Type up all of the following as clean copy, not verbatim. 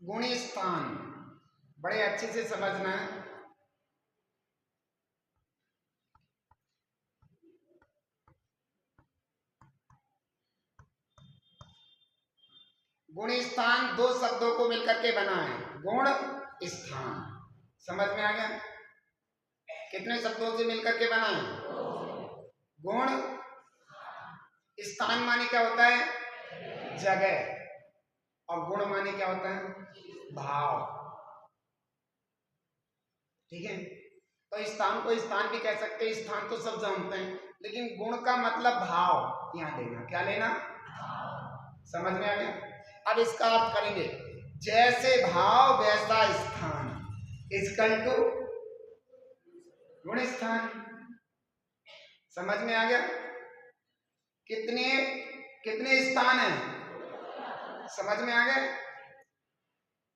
गुणी स्थान बड़े अच्छे से समझना है। गुण स्थान दो शब्दों को मिलकर के बना है, गुण स्थान। समझ में आ गया? कितने शब्दों से मिलकर के बना है? गुण स्थान माने क्या होता है? जगह। और गुण माने क्या होता है? भाव। ठीक है, तो स्थान को स्थान भी कह सकते हैं, स्थान तो सब जानते हैं, लेकिन गुण का मतलब भाव यहां लेना। क्या लेना? समझ में आ गया? अब इसका अर्थ करेंगे, जैसे भाव वैसा स्थान इक्वल टू गुण स्थान। समझ में आ गया? कितने कितने स्थान हैं? समझ में आ गया?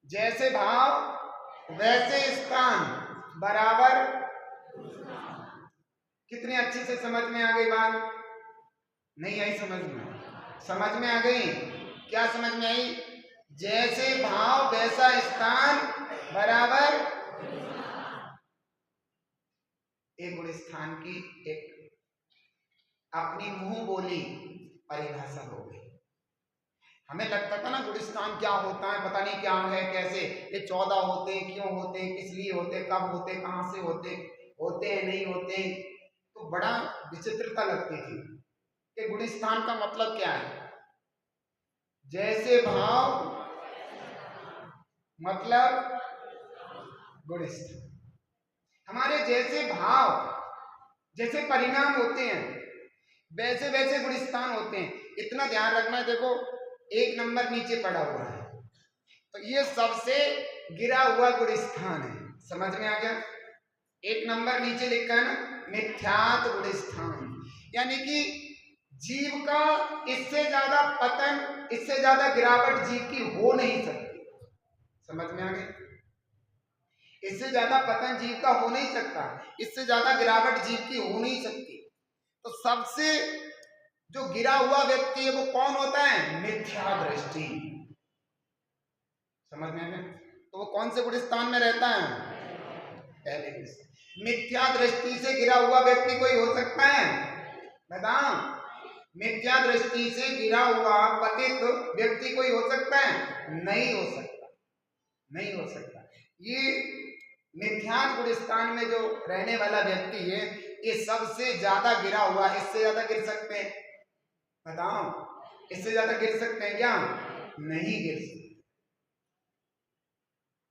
जैसे भाव वैसे स्थान बराबर। कितनी अच्छी से समझ में आ गई बात? नहीं आई समझ में? समझ में आ गई? क्या समझ में आई? जैसे भाव वैसा स्थान बराबर एक गुण स्थान की एक अपनी मुंह बोली परिभाषा हो गई। हमें लगता था ना गुण स्थान क्या होता है, पता नहीं क्या है, कैसे ये 14 होते हैं, क्यों होते हैं, किस लिए होते, कब होते, कहां से होते हैं, नहीं होते, तो बड़ा विचित्रता लगती थी कि गुण स्थान का मतलब क्या है। जैसे भाव मतलब गुण स्थान। हमारे जैसे भाव जैसे परिणाम होते हैं वैसे वैसे गुण स्थान होते हैं। इतना ध्यान रखना है। देखो एक नंबर नीचे पड़ा हुआ है, तो ये सबसे गिरा हुआ गुण स्थान है। समझ में आ गया? एक नंबर नीचे लिखा है ना, मिथ्यात गुण स्थान, यानी कि जीव का इससे ज्यादा पतन, इससे ज्यादा गिरावट जीव की हो नहीं सकती। समझ में आ गया? इससे ज्यादा पतन जीव का हो नहीं सकता, इससे ज्यादा गिरावट जीव की हो नहीं सकती। तो सबसे जो गिरा हुआ व्यक्ति है वो कौन होता है? मिथ्या दृष्टि। समझ में आ गया? तो वो कौन से गुण स्थान में रहता है? पहले गुण। मिथ्या दृष्टि से गिरा हुआ व्यक्ति कोई हो सकता है? बताओ, मिथ्या दृष्टि से गिरा हुआ पतित व्यक्ति कोई हो सकता है? नहीं हो सकता, नहीं हो सकता। ये मिथ्यात गुण स्थान में जो रहने वाला व्यक्ति है ये सबसे ज्यादा गिरा हुआ। इससे ज्यादा गिर सकते हैं? बताओ, इससे ज्यादा गिर सकते हैं क्या? नहीं गिर सकते।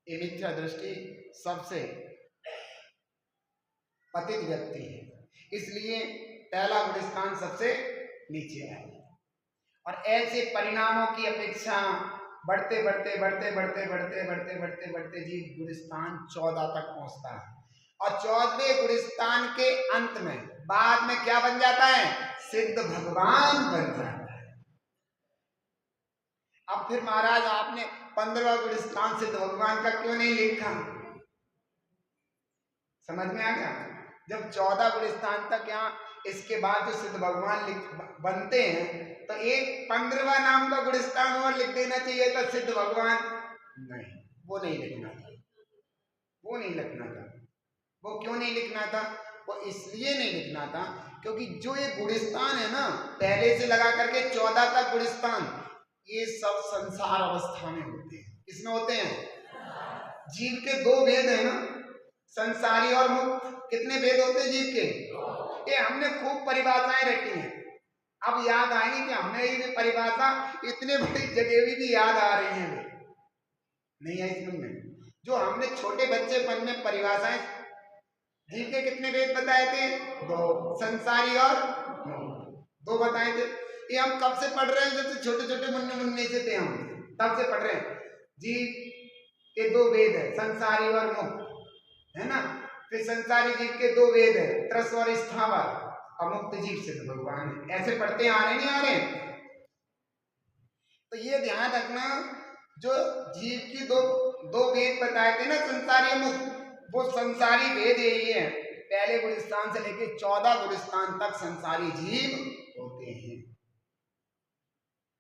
ये मिथ्या दृष्टि सबसे पतित व्यक्ति है, इसलिए पहला गुण स्थान सबसे नीचे है। और ऐसे परिणामों की अपेक्षा बढ़ते बढ़ते बढ़ते बढ़ते बढ़ते बढ़ते बढ़ते बढ़ते जीव गुण स्थान 14 तक पहुंचता है। और 14वें गुण स्थान के अंत में बाद में क्या बन जाता है? सिद्ध भगवान बन जाता है। अब फिर महाराज आपने 15वां गुण स्थान सिद्ध भगवान का क्यों नहीं लिखा? समझ में आ गया? जब 14 गुण स्थान तक यहाँ इसके बाद जो सिद्ध भगवान बनते हैं तो एक 15वां नाम का गुण स्थान और लिख देना चाहिए था, सिद्ध भगवान। नहीं, वो नहीं लिखना था, वो नहीं लिखना था। वो क्यों नहीं लिखना था? वो इसलिए नहीं लिखना था क्योंकि जो ये गुण स्थान है ना, पहले से लगा करके 14 तक गुण स्थान, ये सब संसार अवस्था में होते हैं। किसमें होते हैं? जीव के दो भेद है ना, संसारी और मुक्त। कितने भेद होते हैं जीव के? ये हमने खूब परिभाषाएं रखी हैं। अब याद आएंगी कि हमें ये परिभाषा इतने बड़ी जगह भी याद आ रही है? नहीं आई समझ में? जो हमने छोटे बच्चेपन में परिभाषाएं, जीव के कितने भेद बताए थे? 2, संसारी और दो बताए थे। ये हम कब से पढ़ रहे हैं? जब छोटे छोटे मुन्ने मुन्ने से थे हम, तब से पढ़ रहे हैं। जीव के 2 भेद है, संसारी और मुक्त, है ना? फिर संसारी जीव के 2 भेद है, त्रस और स्थावर, और मुक्त जीव सिद्ध भगवान है। ऐसे पढ़ते आ रहे नहीं आ रहे? तो ये ध्यान रखना, जो जीव की दो भेद बताए थे ना, संसारी मुक्त, वो संसारी भेद यही है। पहले गुण स्थान से लेकर 14 गुण स्थान तक संसारी जीव होते हैं।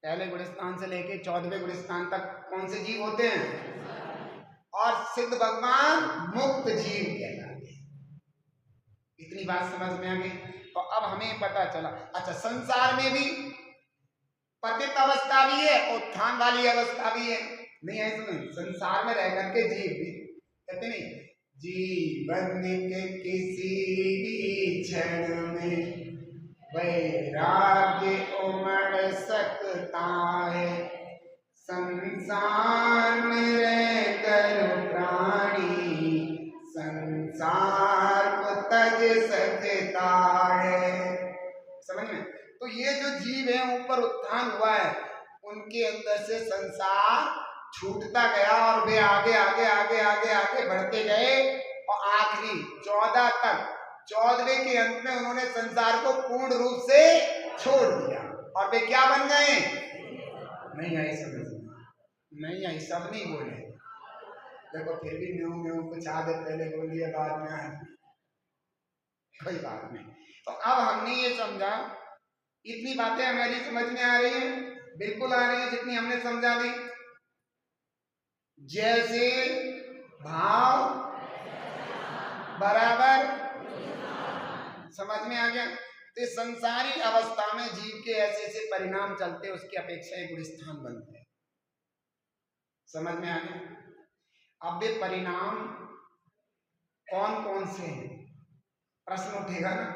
पहले गुणस्थान से लेके 14वें गुणस्थान तक कौन से जीव होते हैं? और सिद्ध भगवान मुक्त जीव कहलाते हैं। इतनी बात समझ में आ गई। तो अब हमें पता चला, अच्छा संसार में भी पतित अवस्था भी है, उत्थान वाली अवस्था भी है। नहीं है इसमें, संसार में रह करके जीव भी कहते नहीं, जीवन के किसी भी क्षण में वैराग्य उमड़ सकता है, संसार में रहकर प्राणी संसार को तज सकता है। समझ में? तो ये जो जीव है ऊपर उत्थान हुआ है, उनके अंदर से संसार छूटता गया और वे आगे आगे आगे आगे आगे बढ़ते गए और आखिरी 14 तक, 14वें के अंत में उन्होंने संसार को पूर्ण रूप से छोड़ दिया और वे क्या बन गए? नहीं आई समझ में? नहीं आई, सब नहीं बोले। देखो फिर भी न्यू न्यू कुछ आदत पहले बोल दिया बाद में आए, कोई बात नहीं। तो अब हमने ये समझा, इतनी बातें हमारी समझ में आ रही है? बिल्कुल आ रही है, जितनी हमने समझा दी। जैसे भाव बराबर, समझ में आ गया? तो संसारी अवस्था में जीव के ऐसे ऐसे परिणाम चलते, उसकी अपेक्षा एक गुणस्थान बनते हैं। समझ में आ गया? अब वे परिणाम कौन कौन से हैं? प्रश्न उठेगा ना,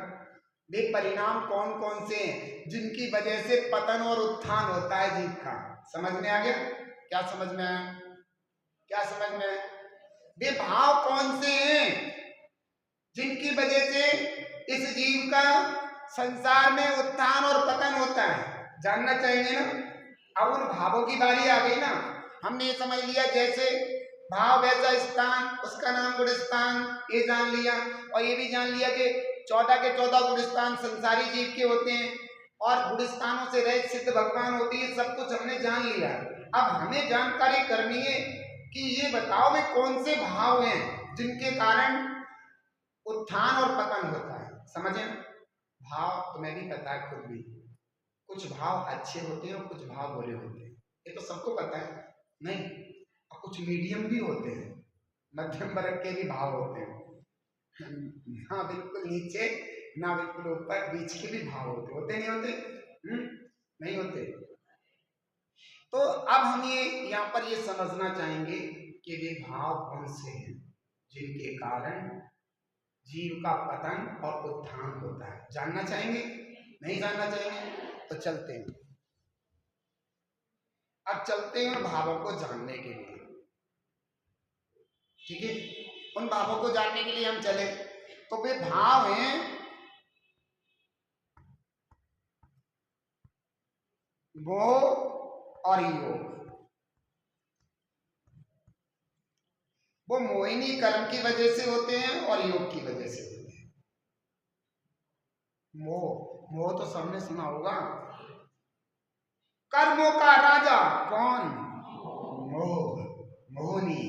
वे परिणाम कौन कौन से हैं जिनकी वजह से पतन और उत्थान होता है जीव का? समझ में आ गया? क्या समझ में आया? क्या समझ में आया? वे भाव कौन से हैं जिनकी वजह से इस जीव का संसार में उत्थान और पतन होता है? जानना चाहिए ना। अब उन भावों की बारी आ गई ना। हमने ये समझ लिया जैसे भाव वैसा स्थान, उसका नाम गुणस्थान, ये जान लिया। और ये भी जान लिया कि 14 के 14 गुणस्थान संसारी जीव के होते हैं और गुणस्थानों से रहित सिद्ध भगवान होती है। सब कुछ हमने जान लिया। अब हमें जानकारी करनी है कि ये बताओ वे कौन से भाव हैं जिनके कारण उत्थान और पतन होता है। समझे? भाव तुम्हें भी पता है, खुद भी कुछ भाव अच्छे होते हैं और कुछ भाव बुरे होते हैं, ये तो सबको पता है। नहीं, और कुछ मीडियम भी होते हैं, मध्यम वर्ग के भी भाव होते हैं, ना बिल्कुल नीचे ना बिल्कुल ऊपर, बीच के भी भाव होते नहीं होते? नहीं होते। तो अब हम ये यहाँ पर ये समझना चाहेंगे कि वे भाव कौन से हैं जिनके कारण जीव का पतन और उत्थान होता है। जानना चाहेंगे? नहीं जानना चाहेंगे? तो चलते हैं, अब चलते हैं उन भावों को जानने के लिए। ठीक है, उन भावों को जानने के लिए हम चले। तो वे भाव हैं मोह और योग। वो मोहिनी कर्म की वजह से होते हैं और योग की वजह से होते हैं। मोह तो सबने सुना होगा, कर्मों का राजा कौन? मोह, मोहिनी।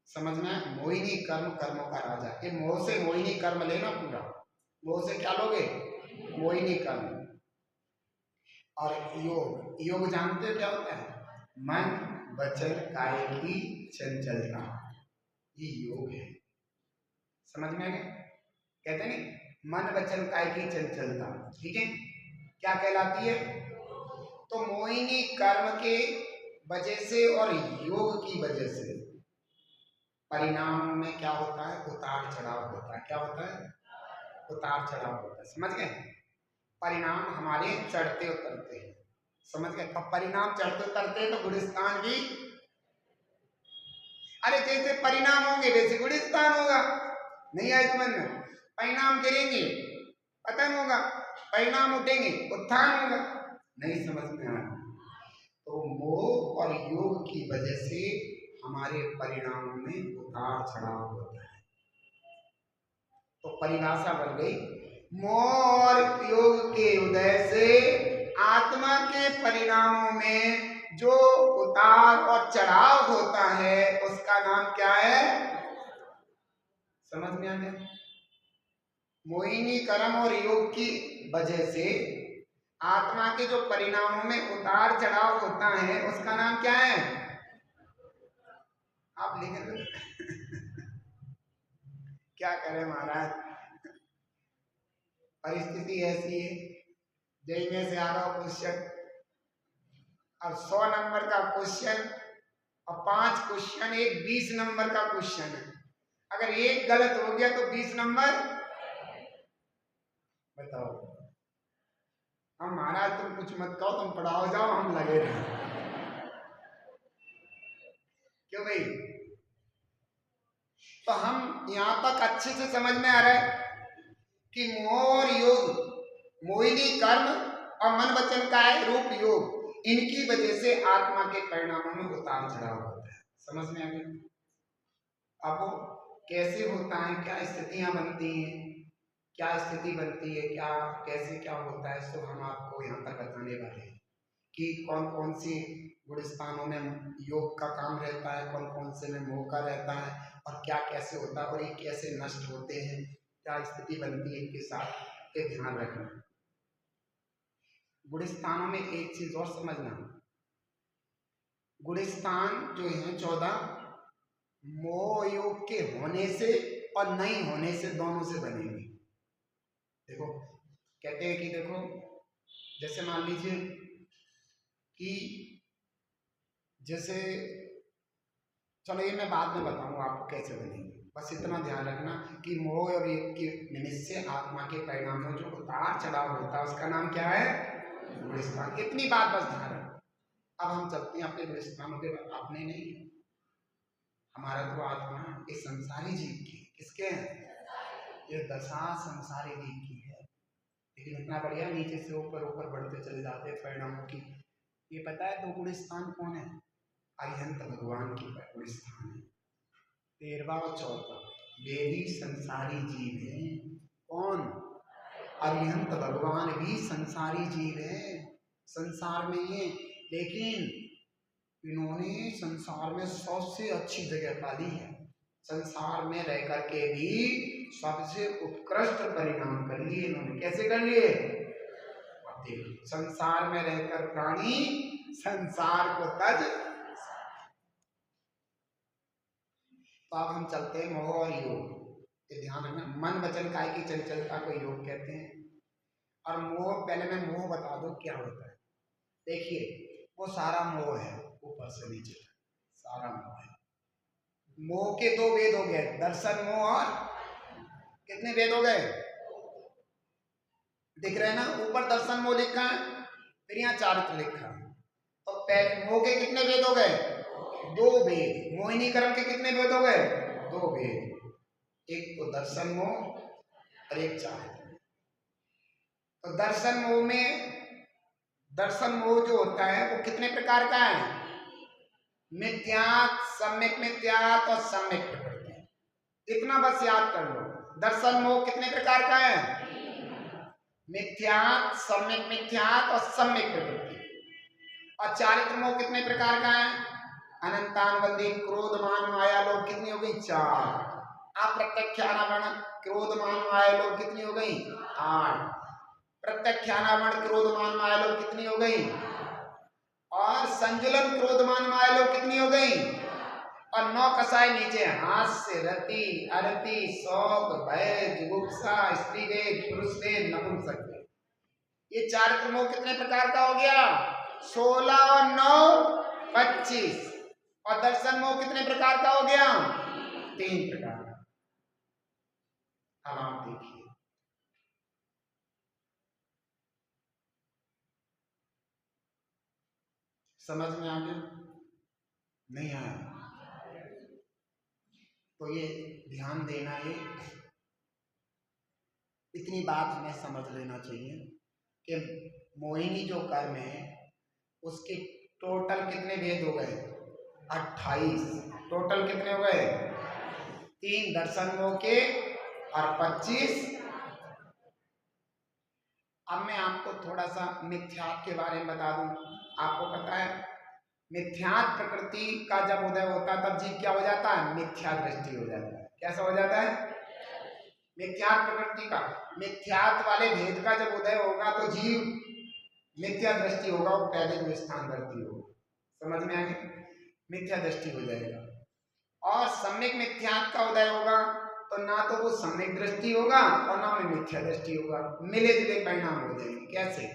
समझ में? मोहिनी कर्म, कर्मों का राजा। ये मोह से मोहिनी कर्म लेना पूरा। मोह से क्या लोगे? मोहिनी कर्म। और योग, योग जानते हो क्या होता है? मन वचन काया की चंचलता, ये योग है। समझ में आ गया? कहते नहीं, मन वचन काया की चंचलता, ठीक है, क्या कहलाती है? तो मोहिनी कर्म के वजह से और योग की वजह से परिणाम में क्या होता है? उतार चढ़ाव होता है। क्या होता है? उतार चढ़ाव होता है। समझ गए? परिणाम हमारे चढ़ते उतरते हैं। समझ गए? अब परिणाम चढ़ते उतरते हैं तो गुणस्थान भी, अरे जैसे परिणाम होंगे वैसे गुणस्थान होगा। नहीं आए समझ में? परिणाम गिरेंगे पतन होगा, परिणाम उठेंगे उत्थान होगा। नहीं समझ में आया? तो मोह और योग की वजह से हमारे परिणाम में उतार चढ़ाव होता है। तो परिभाषा बन गई, मोह और योग के उदय से आत्मा के परिणामों में जो उतार और चढ़ाव होता है उसका नाम क्या है? समझ में आ गया? मोहिनी कर्म और योग की वजह से आत्मा के जो परिणामों में उतार चढ़ाव होता है उसका नाम क्या है? आप लिख रहे क्या करें महाराज, परिस्थिति ऐसी है। जय में से आ रहा क्वेश्चन, अब 100 नंबर का क्वेश्चन और 5 क्वेश्चन, एक 20 नंबर का क्वेश्चन है। अगर एक गलत हो गया तो 20 नंबर। बताओ, हम महाराज तुम कुछ मत कहो, तुम पढ़ाओ जाओ, हम लगे रहे। क्यों भाई? तो हम यहां तक अच्छे से समझ में आ रहा है कि मोह और योग, मोहिनी कर्म और मन वचन का रूप योग, इनकी वजह से आत्मा के परिणामों में उतार चढ़ाव होता है। समझ में आ गया? अब कैसे होता है, क्या स्थितियां बनती हैं, क्या स्थिति बनती है, क्या कैसे क्या होता है, सो हम आपको यहाँ पर बताने वाले हैं कि कौन कौन सी गुण स्थानों में योग का काम रहता है, कौन कौन से में मोह का रहता है, और क्या कैसे होता है, और ये कैसे नष्ट होते हैं, क्या स्थिति बनती है इनके साथ, ये ध्यान रखना। गुण स्थानों में एक चीज और समझना, गुण स्थान जो है 14 मोह योग के होने से और नहीं होने से, दोनों से बनेंगे। देखो कहते हैं कि देखो, जैसे मान लीजिए कि जैसे, चलो ये मैं बाद में बताऊंगा आपको कैसे बनेंगे, बस इतना ध्यान रखना कि मोह और योग के निमित्त से आत्मा के परिणामों जो उतार चढ़ाव होता है उसका नाम क्या है? गुण स्थान। इतनी बात बस ध्यान रखना। अब हम चलते हैं अपने गुण स्थानों के, अपने नहीं, हमारा तो आत्मा इस संसारी जीव की, किसके हैं? ये दशा संसारी जीव की है। लेकिन इतना बढ़िया, नीचे से ऊपर ऊपर बढ़ते चले जाते हैं परिणामों की। ये पता है 2 गुण स्थान कौन है? अरिहंत भगवान की गुण स्थान है, 13वां और 14वां। वे भी संसारी जीव हैं। कौन? अरिहंत भगवान भी संसारी जीव है, संसार में है, लेकिन इन्होंने संसार में सबसे अच्छी जगह पाली है। संसार में रह करके भी सबसे उत्कृष्ट परिणाम कर लिए इन्होंने। कैसे कर लिए? संसार में रहकर प्राणी संसार को तज। तो अब हम चलते हैं मोह और योग, ये ध्यान रखना। मन वचन काय की चंचलता को योग कहते हैं, और मोह, पहले मैं मोह बता दो क्या होता है। देखिए वो सारा मोह है, ऊपर से नीचे सारा मोह है। मोह के 2 भेद हो गए, दर्शन मोह और कितने भेद हो गए? दिख रहे हैं ना, ऊपर दर्शन मोह लिखा है, फिर यहाँ चारित्र लिखा है। तो पहले मोह के कितने भेद हो गए? 2 भेद। मोहिनी कर्म के कितने भेद हो गए? 2 भेद, एक तो दर्शन मोह और एक चारित्र। तो दर्शन मोह में, दर्शन मोह जो होता है वो कितने प्रकार का है? मिथ्यात्, सम्यक मिथ्यात् और सम्यक प्रकृति। इतना बस याद कर लो। दर्शन मोह कितने प्रकार का है? मिथ्यात्, सम्यक मिथ्यात् और सम्यक प्रकृति। और चारित्र मोह कितने प्रकार का है? अनंतानुबंधी, क्रोध मान माया लोभ, कितनी हो गई? 4। अप्रत्यक्षानावरण, क्रोध मान माया लोभ, कितनी हो गई? 8। प्रत्यक्षानावरण, क्रोध मान माया लोभ, कितनी हो गई? और संजुलन, क्रोध मान माया लोभ, कितनी हो गई? और 9 कसाय नीचे, हास्य, रति, अरति, शोक, भय, जुगुप्सा, स्त्री वेद, पुरुष वेद, नपुंसक वेद। ये चारित्र मोह कितने प्रकार का हो गया? 16 और 9 25। और दर्शन मोह कितने प्रकार का हो गया? 3 प्रकार का। अब आप देखिए, समझ में आ गया? नहीं आया? तो ये ध्यान देना है, इतनी बात हमें समझ लेना चाहिए कि मोहिनी जो कर्म है उसके टोटल कितने भेद हो गए? 28। टोटल कितने हो गए? 3 दर्शन मोह के और 25। अब मैं आपको थोड़ा सा मिथ्यात्व के बारे में बता दूं। आपको पता है मिथ्यात्व प्रकृति का जब उदय होता है तब जीव क्या हो जाता है? मिथ्या दृष्टि हो जाता है। कैसा हो जाता है? मिथ्यात्व प्रकृति का, मिथ्यात्व वाले भेद का जब उदय होगा तो जीव मिथ्या दृष्टि होगा वो पहले जो स्थान वर्ती होगा। समझ में आ गया? मिथ्या दृष्टि हो जाएगा। और सम्यक मिथ्यात्व का उदय होगा तो ना तो वो सम्यक दृष्टि होगा और ना में मिथ्या दृष्टि होगा, मिले जुले परिणाम हो जाएंगे। कैसे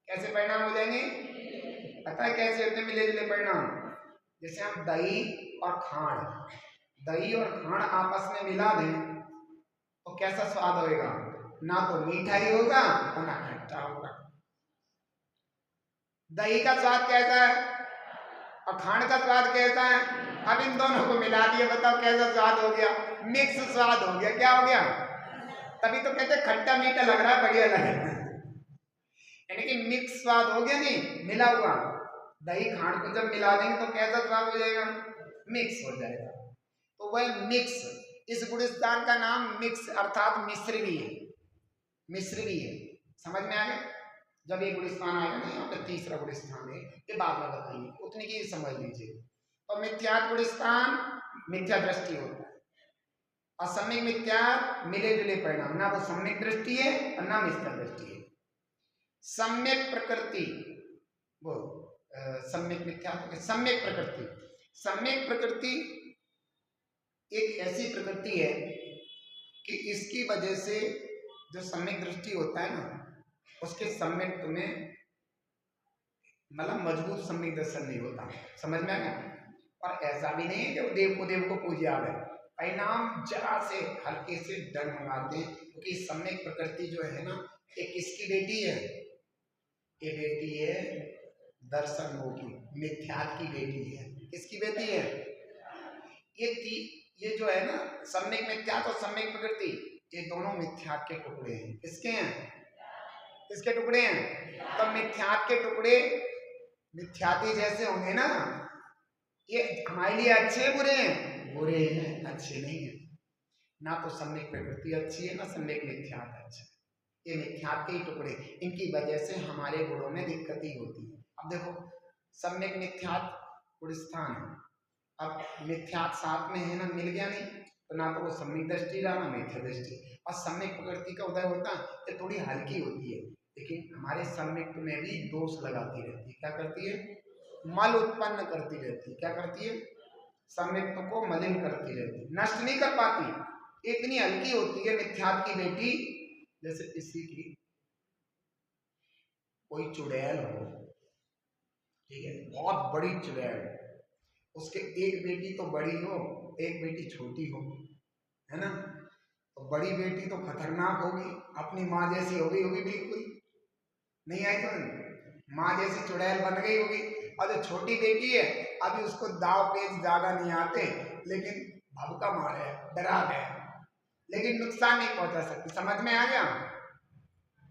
कैसे परिणाम हो जाएंगे? पता है कैसे होते हैं मिले जुले परिणाम? जैसे हम दही और खांड आपस में मिला दें तो कैसा स्वाद होएगा? ना तो मीठा ही होगा और ना खट्टा होगा। दही का स्वाद कैसा है और खांड का स्वाद कैसा है? अब इन दोनों को मिला दिया, बताओ कैसा स्वाद हो गया? मिक्स स्वाद हो गया। क्या हो गया? तभी तो कहते हैं खट्टा मीठा लग रहा है, बढ़िया लग रहा है, यानी कि मिक्स स्वाद हो गया, नहीं मिला हुआ। दही खांड को जब मिला देंगे तो कैसा स्वाद हो जाएगा? मिक्स हो जाएगा। तो वह मिक्स, इस गुण स्थान का नाम मिक्स अर्थात मिश्र भी है, मिश्र भी है। समझ में आ गया? जब ये गुण स्थान आएगा ना, यहाँ पे तीसरा गुण स्थान है, ये बाद में बताइए, उतनी की समझ लीजिए। और मिथ्यात्व गुण स्थान मिथ्या दृष्टि होता है, और सम्यक मिथ्या मिले जुले परिणाम, ना वो सम्यक दृष्टि है और ना मिथ्या दृष्टि है। सम्यक प्रकृति वो सम्यक मिथ्या, सम्यक प्रकृति, सम्यक प्रकृति एक ऐसी प्रकृति है कि इसकी वजह से जो सम्यक दृष्टि होता है ना, उसके सम्यक में मतलब मजबूत सम्यक दर्शन नहीं होता। समझ में आ गया? और ऐसा भी नहीं है कि वो देव को पूजा है, परिणाम जरा से हल्के से डर मंगाते हैं, क्योंकि सम्यक प्रकृति जो है ना, ये किसकी बेटी है? ये बेटी है दर्शन की, मिथ्यात्व की बेटी है। किसकी बेटी है? ये जो है ना सम्यक मिथ्यात्व और सम्यक प्रकृति, ये दोनों मिथ्यात्व के टुकड़े हैं। किसके हैं? किसके टुकड़े हैं? तो मिथ्यात्व के टुकड़े मिथ्याती जैसे होंगे ना, ये हमारे लिए अच्छे बुरे हैं? बुरे हैं, अच्छे नहीं है। ना तो सम्यक प्रकृति अच्छी है, ना सम्यक मिथ्यात्व अच्छा है। ये मिथ्यात्व के ही टुकड़े, इनकी वजह से हमारे गुणों में दिक्कत ही होती है। अब देखो, सम्यक मिथ्यात्व गुण स्थान है, अब मिथ्यात्व साथ में है ना, मिल गया नहीं तो ना तो वो सम्यक दृष्टि रहा ना मिथ्या दृष्टि। और सम्यक प्रकृति का उदय होता है ये थोड़ी हल्की होती है, लेकिन हमारे सम्यक में भी दोष लगाती रहती है। क्या करती है? मल उत्पन्न करती रहती है। क्या करती है? सम्यक को मलिन करती रहती है, नष्ट नहीं कर पाती, इतनी हल्की होती है मिथ्यात्व की बेटी। जैसे किसी की कोई चुड़ैल हो, ठीक है, बहुत बड़ी चुड़ैल, उसके एक बेटी तो बड़ी हो, एक बेटी छोटी हो, है ना, तो बड़ी बेटी तो खतरनाक होगी, अपनी माँ जैसी होगी बिल्कुल, नहीं आई तो माँ जैसी चुड़ैल बन गई होगी। और जो छोटी बेटी है अभी उसको दाव पेच ज्यादा नहीं आते, लेकिन भभका मारे, डरा दे, लेकिन नुकसान नहीं पहुंचा सकती। समझ में आ गया?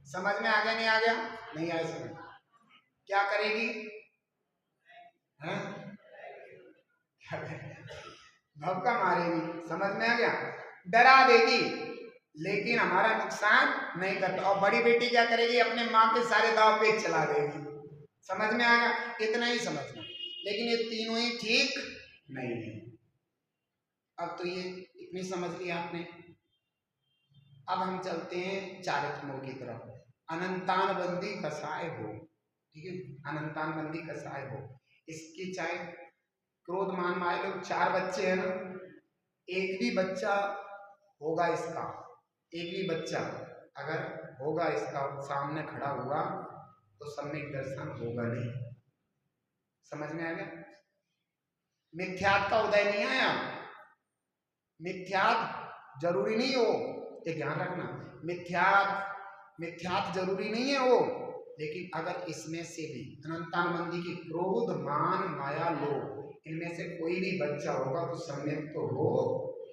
समझ में आ गया? नहीं आ गया? नहीं आया समझ? क्या करेगी? भभका मारेगी। समझ में आ गया? डरा देगी, लेकिन हमारा नुकसान नहीं करता। और बड़ी बेटी क्या करेगी? अपने माँ के सारे दाव पे चला देगी। समझ में आ गया? इतना ही समझना, लेकिन ये तीनों ही ठीक नहीं है। अब तो ये इतनी समझ लिया आपने। अब हम चलते हैं चारित्र्यों की तरफ। अनंतान बंदी कसाय हो, ठीक है, अनंतान बंदी कसाय हो, इसकी चाहे क्रोध मान मारे लोग 4 बच्चे हैं ना, एक भी बच्चा होगा इसका, एक भी बच्चा अगर होगा इसका सामने खड़ा हुआ तो सम्यक दर्शन होगा नहीं। समझ में आ गया? मिथ्यात्व का उदय नहीं आया, मिथ्यात्व जरूरी नहीं हो, ये ध्यान रखना, मिथ्यात्व जरूरी नहीं है वो, लेकिन अगर इसमें से भी अनंतानबंदी की क्रोध मान माया लोभ, इनमें से कोई भी बच्चा होगा तो सम्यक तो हो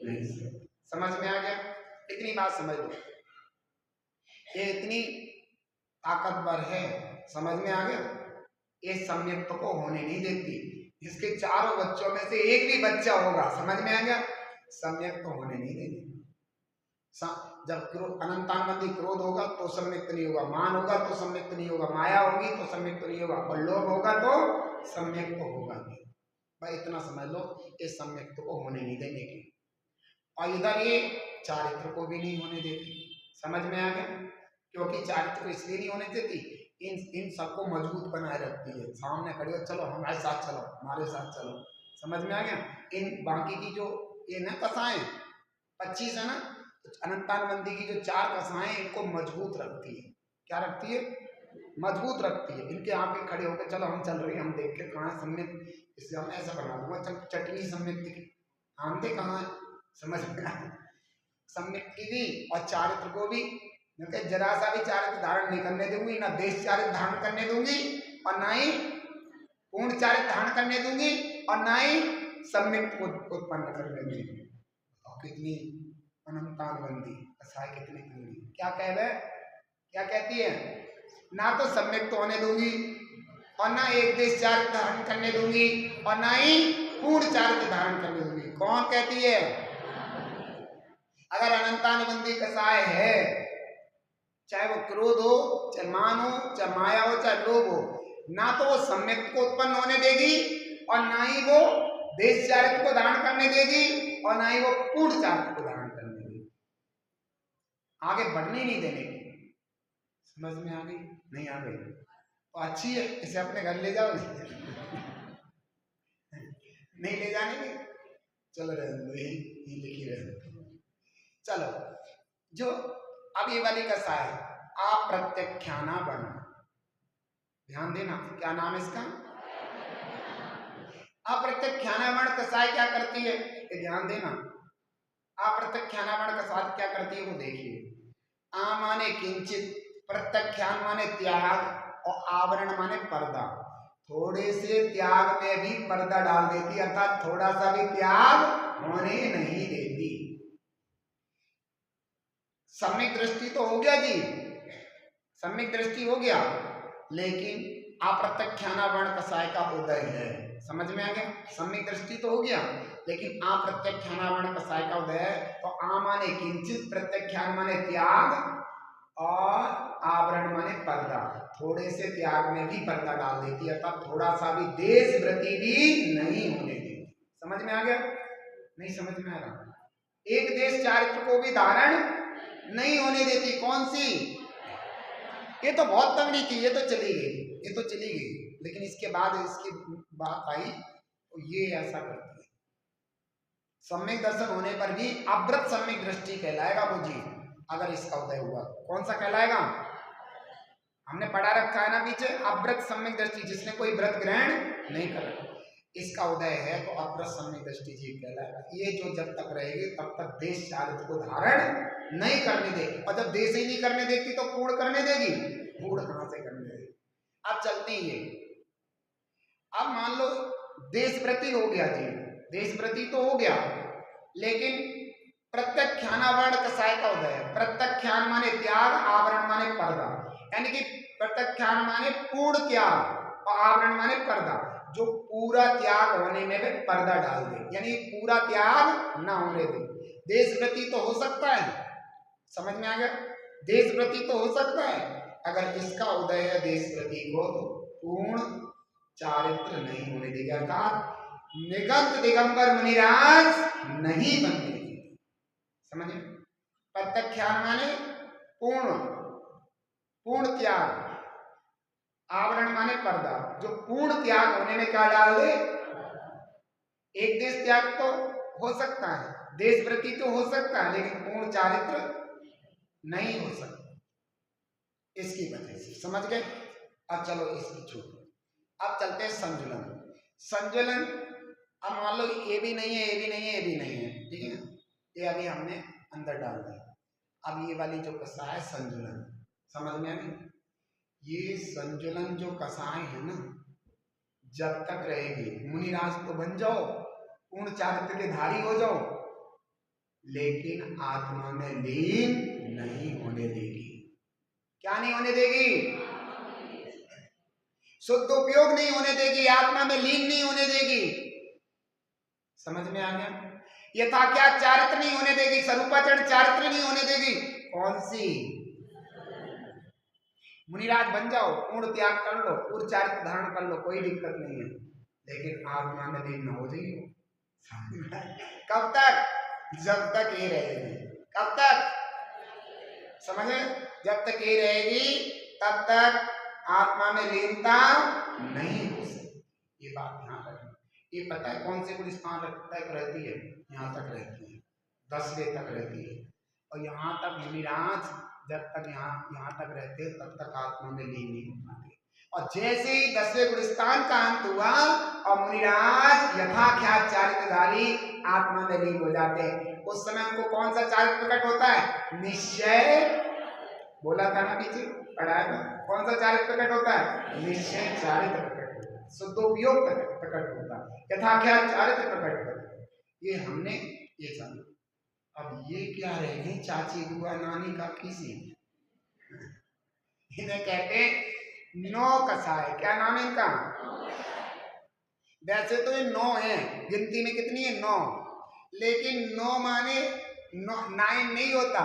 नहीं सकता। समझ में आ गया? इतनी बात समझ लो, ये इतनी ताकतवर है। समझ में आ गया? ये सम्यक को होने नहीं देती। इसके चारों बच्चों में से एक भी बच्चा होगा, समझ में आ गया, सम्यक तो होने नहीं देगी। जब अनंतानबंदी क्रोध होगा तो सम्यक्त नहीं होगा, मान होगा तो सम्यक्त नहीं होगा, माया होगी तो सम्यक्त नहीं होगा, और लोभ होगा तो सम्यक्त होगा नहीं। भाई इतना समझ लो, ये सम्यक्त को होने नहीं देने की। और इधर ये चारित्र को भी नहीं होने देती। समझ में आ गया? क्योंकि चारित्र को इसलिए नहीं होने देती इन सबको मजबूत बनाए रखती है। सामने खड़ी हो, चलो हमारे साथ चलो, हमारे साथ चलो, समझ में आ गया। इन बाकी की जो ये ना कसाएं 25 है ना, तो अनंतानबंदी की जो 4 कसाएं इनको मजबूत रखती है। क्या रखती है? मजबूत रखती है। इनके आगे खड़े होकर चलो हम चल रहे हैं, हम देख के कहाँ सम्मित, इससे हम ऐसा बना दूंगा, चल चटनी सम्मित की आमदे कहाँ है, समझ में आया। सम्मित की भी और चारित्र को भी जरा सा भी चारित्र धारण नहीं करने दूंगी, ना देश चारित्र धारण करने दूंगी और ना ही पूर्ण चारित्र धारण करने दूंगी और ना ही सम्मित उत्पन्न करने दूंगी। और कितनी अनंतानबंदी कसाई, कितनी दूंगी, क्या कह रहे, क्या कहती है? ना तो सम्मित होने दूंगी और ना एक देश चारित्र धारण करने दूंगी और ना ही पूर्ण चारित्र धारण करने दूंगी। कौन कहती है? अगर अनंतानुबंधी कसाय है, चाहे वो क्रोध हो, चाहे मान हो, चाहे माया हो, चाहे लोभ हो, ना तो वो सम्यक को उत्पन्न होने देगी और ना ही वो देश चारित्र को धारण करने देगी और ना ही वो पूर्ण चारित्र को धारण करने देगी। आगे बढ़ने नहीं देने की। समझ में आ गई? नहीं आ गई तो अच्छी है, इसे अपने घर ले जाओ। नहीं ले जाने की, चलो रहने ये लिखी रहे। चलो, जो अब ये वाली कसा है अप्रत्यख्याना वर्ण, ध्यान देना, क्या नाम है इसका? अप्रत्यख्याना वर्ण कसाय क्या करती है, ये ध्यान देना। अप्रत्यख्याना वर्ण कसाय क्या करती है वो देखिए। आ माने किंचित, प्रत्यख्यान माने त्याग और आवरण माने पर्दा। थोड़े से त्याग में भी पर्दा डाल देती, अर्थात थोड़ा सा भी त्याग होने नहीं देती। सम्यक दृष्टि तो हो गया जी, सम्यक दृष्टि हो गया, लेकिन अप्रत्यख्याना वर्ण कसाय का उदय है। समझ में आ गया? सम्यक दृष्टि तो हो गया, लेकिन अप्रत्यख्याना वर्ण कसाय का उदय है। तो आ माने किंचित, प्रत्यख्यान माने त्याग और आवरण माने पर्दा। थोड़े से त्याग में भी पर्दा डाल देती है, अर्थात थोड़ा सा भी देश वृत्ति भी नहीं होने देती। समझ में आ गया? नहीं समझ में आ रहा? एक देश चारित्र को भी धारण नहीं होने देती। कौन सी? ये तो बहुत तगड़ी थी, ये तो चली गई, ये तो चली गई, लेकिन इसके बाद इसकी बात आई तो ये ऐसा करती है। सम्यक दर्शन होने पर भी अव्रत सम्यक दृष्टि कहलाएगा वो जी, अगर इसका उदय हुआ। कौन सा कहलाएगा? हमने पढ़ा रखा है ना पीछे, अव्रत सम्यक दृष्टि, जिसने कोई व्रत ग्रहण नहीं कर रखा, इसका उदय है तो अव्रत सम्यक दृष्टि जी कहलाएगा। ये जो जब तक रहेगी तब तक देश चारित्र को धारण नहीं करने देगी, और जब देश ही नहीं करने देगी तो पूर्ण करने देगी? पूर्ण कहां से करने देगी? अब चलते ही ये, अब मान लो देशव्रति हो गया जी, देशव्रति तो हो गया, लेकिन प्रत्यख्याना वर्ण कसाय का उदय है। प्रत्यख्यान माने त्याग, आवरण माने पर्दा, यानी कि प्रत्यख्यान माने पूर्ण त्याग और आवरण माने पर्दा। जो पूरा त्याग होने में भी पर्दा डाल दे, यानी पूरा त्याग ना होने दे। देशव्रति तो हो सकता है, समझ में आ गया? देशव्रति तो हो सकता है, अगर इसका उदय है देशव्रति को तो पूर्ण चारित्र नहीं होने देगा, अर्थात निगंत दिगंबर मुनिराज नहीं बनने देगी। समझे? प्रत्यख्यान माने पूर्ण, पूर्ण त्याग, आवरण माने पर्दा। जो पूर्ण त्याग होने में क्या डाल दे? एक देश त्याग तो हो सकता है, देशव्रति तो हो सकता है, लेकिन पूर्ण चारित्र नहीं हो सकता, इसकी वजह से। समझ गए? अब चलो इसकी छूट, अब चलते हैं संजुलन। संजुलन, अब मान लो ये भी नहीं है, ये भी नहीं है, ये भी नहीं है, ठीक है, ये अभी हमने अंदर डाल दिया। अब ये वाली जो कसा है संजुलन, समझ में आ गई? ये संजुलन जो कसाएं है ना, जब तक रहेगी, मुनिराज तो बन जाओ, पूर्ण चारित्र के धारी हो जाओ, लेकिन आत्मा में लीन नहीं होने देगी। क्या नहीं होने देगी? शुद्ध उपयोग नहीं होने देगी, आत्मा में लीन नहीं होने देगी। समझ में आ गया? यथा क्या चारित्र नहीं होने देगी, स्वरूपाचरण चारित्र नहीं होने देगी। कौन सी? मुनिराज बन जाओ, पूर्ण त्याग कर लो, पूर्ण चारित्र धारण कर लो, कोई दिक्कत नहीं है, लेकिन आत्मा में लीन न हो जाइए। कब तक? जब तक ये रहेगी। कब तक? समझे? जब तक ये रहेगी तब तक आत्मा में लीनता नहीं हो सकती। ये बात ध्यान रखना। ये पता है कौन से गुण स्थान तक रहती है? यहाँ तक रहती है, 10वें तक रहती है। और यहाँ तक मुनिराज जब तक यहाँ तक रहते तब तक आत्मा में लीन नहीं हो पाते। और जैसे ही 10वें गुण स्थान का अंत हुआ और मुनिराज यथाख्यात चारित्रधारी आत्मा में लीन हो जाते हैं, उस समय उनको कौन सा चारित्र प्रकट होता है? निश्चय। बोला था ना पीछे, पढ़ाया था। कौन सा चारित्र प्रकट होता है? निश्चय चारित्र प्रकट होता है, शुद्धोपयोग प्रकट होता है, यथाख्यात चारित्र प्रकट होता है। ये हमने ये जाना। अब ये क्या रह गई? चाची बुआ नानी का किसी इन्हें कहते नौ कसाय। क्या नाम है इनका? वैसे तो ये 9 है, गिनती में कितनी है? 9। लेकिन 9 माने 9 नहीं होता।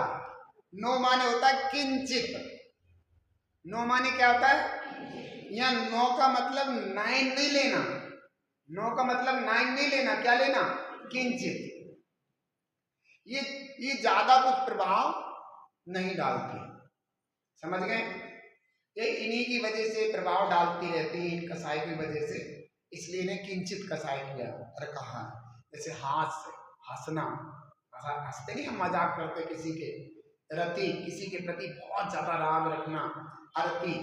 9 माने होता है किंचित। 9 माने क्या होता है? यहाँ 9 का मतलब 9 नहीं लेना। 9 का मतलब 9 नहीं लेना। क्या लेना? किंचित। ये ज्यादा कुछ प्रभाव नहीं डालती। समझ गए? ये इन्हीं की वजह से प्रभाव डालती रहती है, इन कसाई की वजह से। इसलिए इन्हें किंचित कसाई किया और कहा। जैसे हास्य, हंसना, हंसते नहीं, हम मजाक करते किसी के। रति, किसी के प्रति बहुत ज्यादा राग रखना। अरति,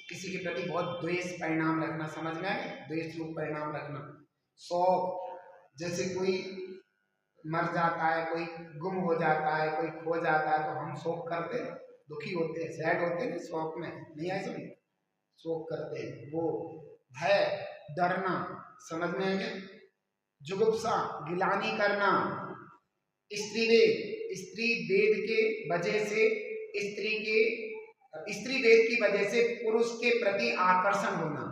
किसी के प्रति बहुत द्वेष परिणाम रखना। समझ में आए? द्वेष रूप परिणाम रखना। शोक, जैसे कोई मर जाता है, कोई गुम हो जाता है, कोई खो जाता है तो हम शोक करते हैं, दुखी होते हैं, सैड होते हैं। शोक में नहीं आए समझ? शोक करते हैं। वो भय, डरना, समझ में आएंगे? जुगुप्सा, गिलानी करना। स्त्री वेद के वजह से, स्त्री वेद की वजह से पुरुष के प्रति आकर्षण होना।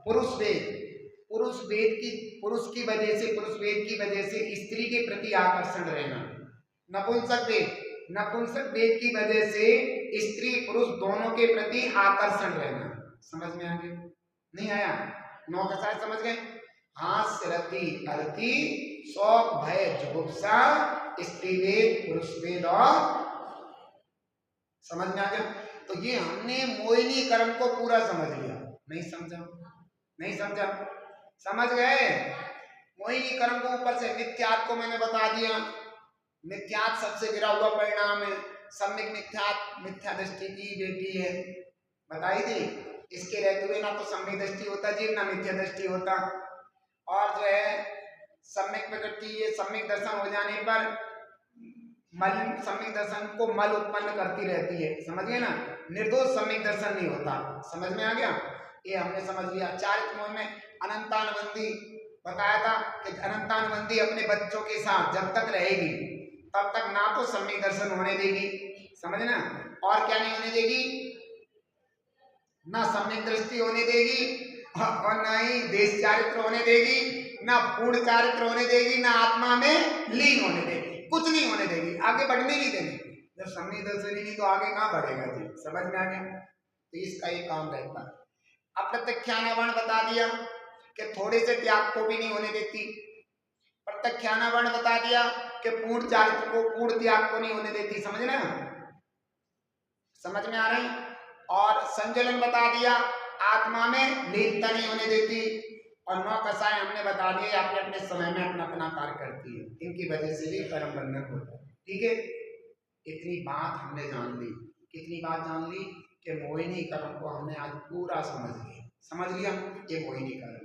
पुरुष वेद की वजह से स्त्री के प्रति आकर्षण रहना। नपुंसक वेद की वजह से स्त्री पुरुष दोनों के प्रति आकर्षण रहना। समझ में आ गया? नहीं आया? 9 कसाय समझ गए? हास्य, रति, अरति, शोक, भय, जुगुप्सा, स्त्री वेद, पुरुष वेद और। समझ में आ गया? तो ये हमने मोहिनी कर्म को पूरा समझ लिया। नहीं समझा? समझ गए? मोहिनी कर्म को ऊपर से मिथ्यात्व को मैंने बता दिया। मिथ्यात्व सबसे गिरा हुआ परिणाम है। सम्यक मिथ्या दृष्टि की बेटी है, बताई थी। इसके रहते हुए ना तो सम्यक दृष्टि होता जीव, ना मिथ्या दृष्टि होता। और जो है सम्यक प्रकृति, ये सम्यक दर्शन हो जाने पर सम्यक दर्शन को मल उत्पन्न करती रहती है। समझ गए ना? निर्दोष सम्यक दर्शन नहीं होता। समझ में आ गया? ये हमने समझ लिया। चारित्र मोह में अनंतानुबंधी बताया था कि अनंतानुबंधी अपने बच्चों के साथ जब तक रहेगी तब तक ना तो सम्यक दर्शन होने देगी, समझना, और क्या नहीं होने देगी? ना सम्यक दृष्टि होने देगी और ना ही देश चारित्र होने देगी, ना पूर्ण चारित्र होने देगी, ना आत्मा में लीन होने देगी। कुछ नहीं होने देगी, आगे बढ़ने नहीं देगी। जब सम्यक दर्शन ही नहीं तो आगे कहाँ बढ़ेगा जी? समझ में आ गया? तो इसका ये काम रहता है। अप्रत्यक्षानावरण बता दिया कि थोड़े से त्याग को भी नहीं होने देती। प्रत्यक्षानावरण बता दिया कि पूर्ण चारित्र को, पूर्ण त्याग को नहीं होने देती। समझना? समझ में आ रही? और संजलन बता दिया, आत्मा में लीनता नहीं होने देती। और 9 कसाय हमने बता दिए अपने अपने समय में अपना अपना कार्य करती है। इनकी वजह से भी कर्म बंधन होता है। ठीक है? इतनी बात हमने जान ली। कितनी बात जान ली? कि मोहिनी कर्म को हमने आज पूरा समझ लिया। ये मोहिनी कर्म है।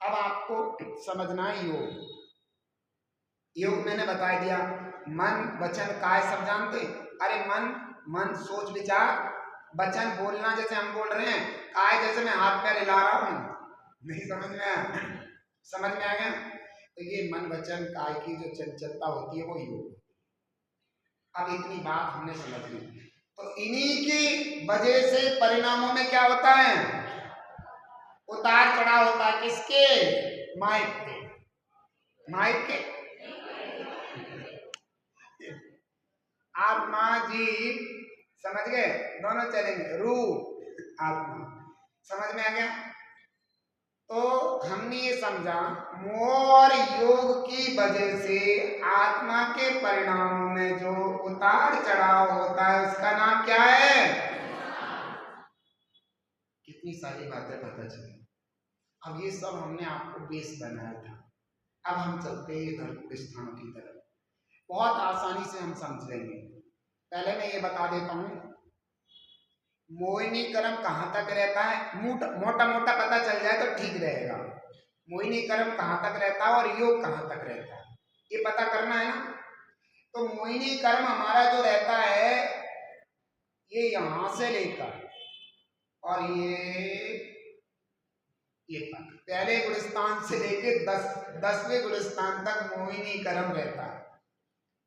अब आपको समझना है योग मैंने बता दिया। मन, वचन, काय सब जानते? अरे मन सोच विचार, वचन बोलना जैसे हम बोल रहे हैं, काय जैसे मैं हाथ पैर हिला रहा हूं। नहीं समझ में आया? समझ में आ गया? तो ये मन, वचन, काय की जो चंचलता होती है वो योग। अब इतनी बात हमने समझ ली। तो इन्हीं की वजह से परिणामों में क्या होता है? उतार चढ़ाव होता है। किसके? माइक के आत्मा जीव, समझ गए? दोनों चलेंगे। रूह आत्मा। समझ में आ गया? तो हमने ये समझा मोह और योग की वजह से आत्मा के परिणामों में जो उतार चढ़ाव होता है उसका नाम क्या है? इतनी सारी बातें पता चली। अब ये सब हमने आपको बेस बनाया था। अब हम चलते हैं इधर गुलिस्तानों की तरफ, बहुत आसानी से हम समझ लेंगे। पहले मैं ये बता देता हूँ, मोहिनी क्रम कहाँ तक रहता है, मोटा मोटा पता चल जाए तो ठीक रहेगा। मोहिनी क्रम कहाँ तक रहता है और योग कहाँ तक रहता है, ये पता करना है ना। तो मोहिनी क्रम हमारा जो रहता है, ये यहां से लेकर और ये तक, पहले गुलिस्तान से लेके 10वें गुलिस्तान तक मोहिनी क्रम रहता है।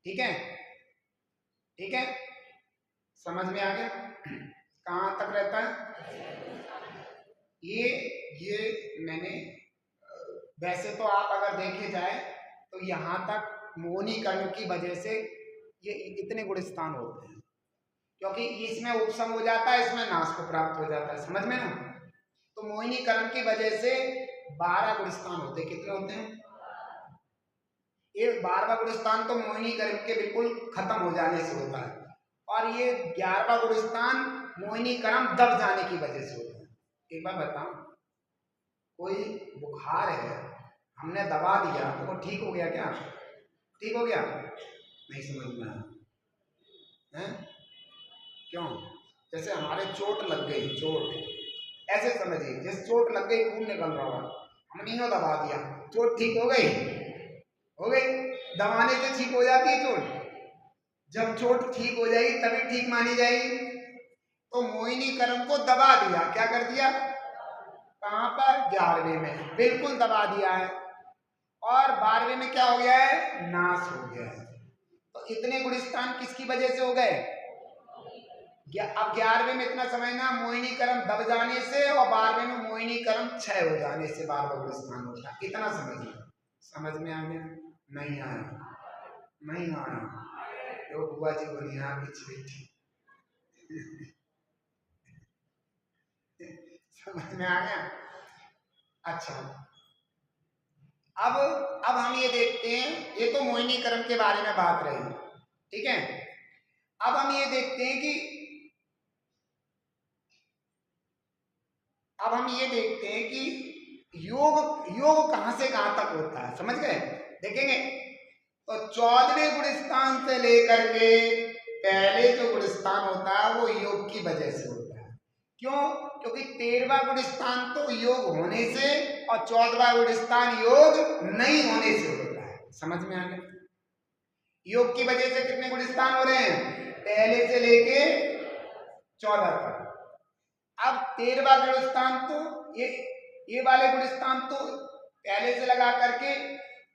ठीक है, ठीक है, समझ में आ गया? कहाँ तक रहता है? ये मैंने, वैसे तो आप अगर देखे जाए तो यहाँ तक मोहिनी क्रम की वजह से ये इतने गुलिस्तान होते हैं, क्योंकि इसमें उपसम हो जाता है, इसमें नाश को प्राप्त हो जाता है, समझ में ना। तो मोहिनी क्रम की वजह से 12 गुलिस्तान होते हैं। कितने होते हैं? ये 12वां गुलिस्तान तो मोहिनी क्रम के बिल्कुल खत्म हो जाने से होता है, और ये 11वां गुलिस्तान मोहिनी क्रम दब जाने की वजह से होता है। एक बार बताओ, कोई बुखार है, हमने दबा दिया तो वो ठीक हो गया क्या? ठीक हो गया? नहीं समझ में आया है? क्यों? जैसे हमारे चोट लग गई, चोट ऐसे समझिए, जैसे चोट लग गई, खून निकल रहा है, हमने यूं दबा दिया, चोट ठीक हो गई? हो गई। दबाने से ठीक हो जाती है चोट? जब चोट ठीक हो जाएगी तभी ठीक मानी जाएगी। तो मोहिनी क्रम को दबा दिया, क्या कर दिया? कहां पर? 11वें में बिल्कुल दबा दिया है, और 12वें में क्या हो गया है? नाश हो गया है। तो इतने गुलिस्तान किसकी वजह से हो गए? अब 11वें में इतना समझना, मोहिनी क्रम दब जाने से, और 12वें में मोहिनी क्रम क्षय हो जाने से 12वां गुलिस्तान होता है। इतना समझना। समझ में आ गया? नहीं आया? नहीं आया तो बुआ जी बोली आपकी बेटी समझ में आ गया? अच्छा, अब हम ये देखते हैं, ये तो मोहिनी क्रम के बारे में बात रही, ठीक है। अब हम ये देखते हैं कि योग कहां से कहां तक होता है, समझ गए? देखेंगे तो 14वें गुलिस्तान से लेकर के पहले जो गुलिस्तान होता है वो योग की वजह से होता है। क्यों? क्योंकि 13वां गुलिस्तान तो योग होने से और 14वां गुलिस्तान योग नहीं होने से होता है। समझ में आ गया? योग की वजह से कितने गुलिस्तान हो रहे हैं? पहले से लेके 14 तक। अब 13वां गुलिस्तान तो ये वाले गुलिस्तान तो पहले से लगा करके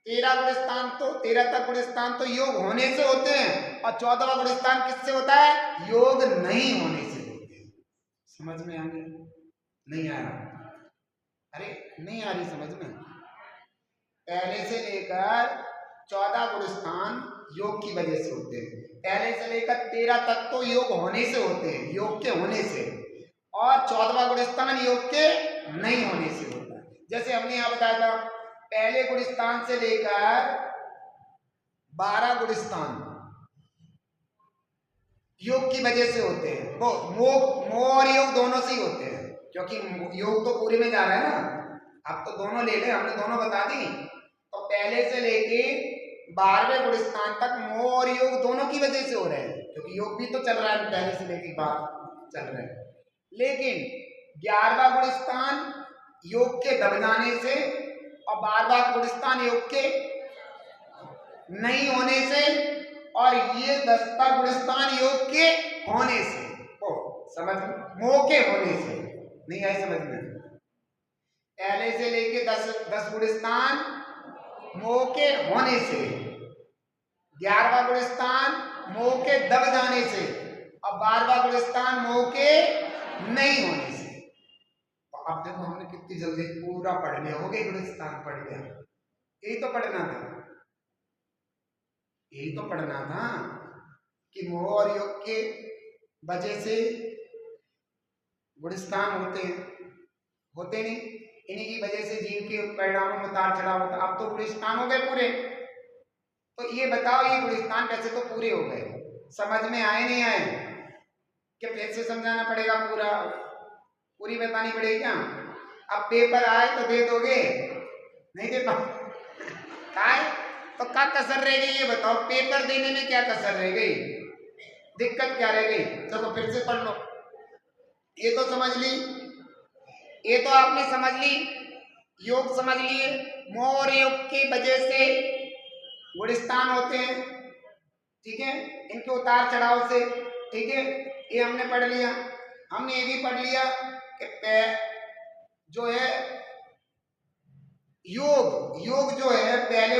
13 गुलिस्तान तो 13 तक गुलिस्तान तो योग होने से होते हैं, और 14वां गुलिस्तान किससे होता है? योग नहीं होने से होते हैं। समझ में आ गया? नहीं आ रहा? अरे नहीं आ रही समझ में? पहले से लेकर 14 गुलिस्तान योग की वजह से होते हैं, पहले से लेकर 13 तक तो योग होने से होते हैं, योग के होने से, और 14वां गुलिस्तान योग के नहीं होने से होता है। जैसे हमने यहां बताया था, पहले गुलिस्तान से लेकर 12 गुलिस्तान योग की वजह से होते हैं। वो मोह और योग दोनों से ही होते हैं, क्योंकि योग तो पूरे में जा रहा है ना। अब तो दोनों ले ले, हमने दोनों बता दी। तो पहले से लेके 12वें गुलिस्तान तक मोह और योग दोनों की वजह से हो रहे हैं, क्योंकि योग भी तो चल रहा है, पहले से लेके 12 चल रहे हैं। लेकिन 11वां गुलिस्तान योग के दब जाने से और 12वां गुलिस्तान योग के नहीं होने से, और ये 10वां गुलिस्तान योग के होने से, समझ, मोह के होने से। नहीं आई समझ में? पहले से लेके 10 गुलिस्तान मोह के होने से, 11वां गुलिस्तान मोह के दब जाने से, और 12वां गुलिस्तान मोह के नहीं होने से। तो अब देखो हमने कितनी जल्दी पूरा पढ़ लिया, हो गया गुलिस्तान पढ़ लिया। यही तो पढ़ना था, यही तो पढ़ना था कि मोह और योग के वजह से गुलिस्तान होते नहीं, इन्हीं की वजह से जीव के परिणामों में उतार चढ़ाव होता। अब तो गुलिस्तान हो गए पूरे। तो ये बताओ, ये गुलिस्तान कैसे तो पूरे हो गए, समझ में आए नहीं आए? क्या फिर से समझाना पड़ेगा पूरा? पूरी बतानी पड़ेगी क्या? अब पेपर आए तो दे दोगे? नहीं दे पाओ काय तो क्या कसर रह गई ये बताओ? पेपर देने में क्या कसर रह गई? दिक्कत क्या रह गई? चलो फिर से पढ़ लो। ये तो समझ ली, ये तो आपने समझ ली, योग समझ लिए। मोह और योग की वजह से गुणस्थान होते हैं, ठीक है, इनके उतार चढ़ाव से, ठीक है, ये हमने पढ़ लिया। हमने ये भी पढ़ लिया कि जो है योग जो है पहले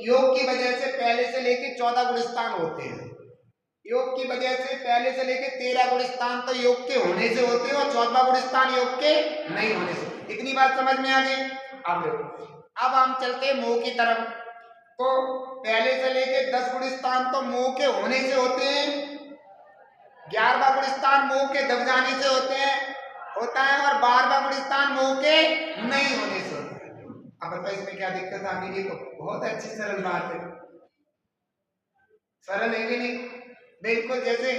योग की वजह से पहले से लेके 14 गुणस्थान होते हैं। योग की वजह से पहले से लेके 13 गुणस्थान तो योग के होने से होते हैं और 14वां गुणस्थान योग के नहीं होने से। इतनी बात समझ में आ गई? अब हम चलते हैं मोह की तरफ। तो पहले से लेके 10 गुणस्थान तो मोह के होने से होते हैं, 11वां गुणस्थान मोह के दब जाने से होता है और 12वां गुणस्थान मोह के नहीं होने से होता है। अब बताइए इसमें क्या दिक्कत आ गई? ये तो बहुत अच्छी सरल बात है। सरल है कि नहीं? बिल्कुल जैसे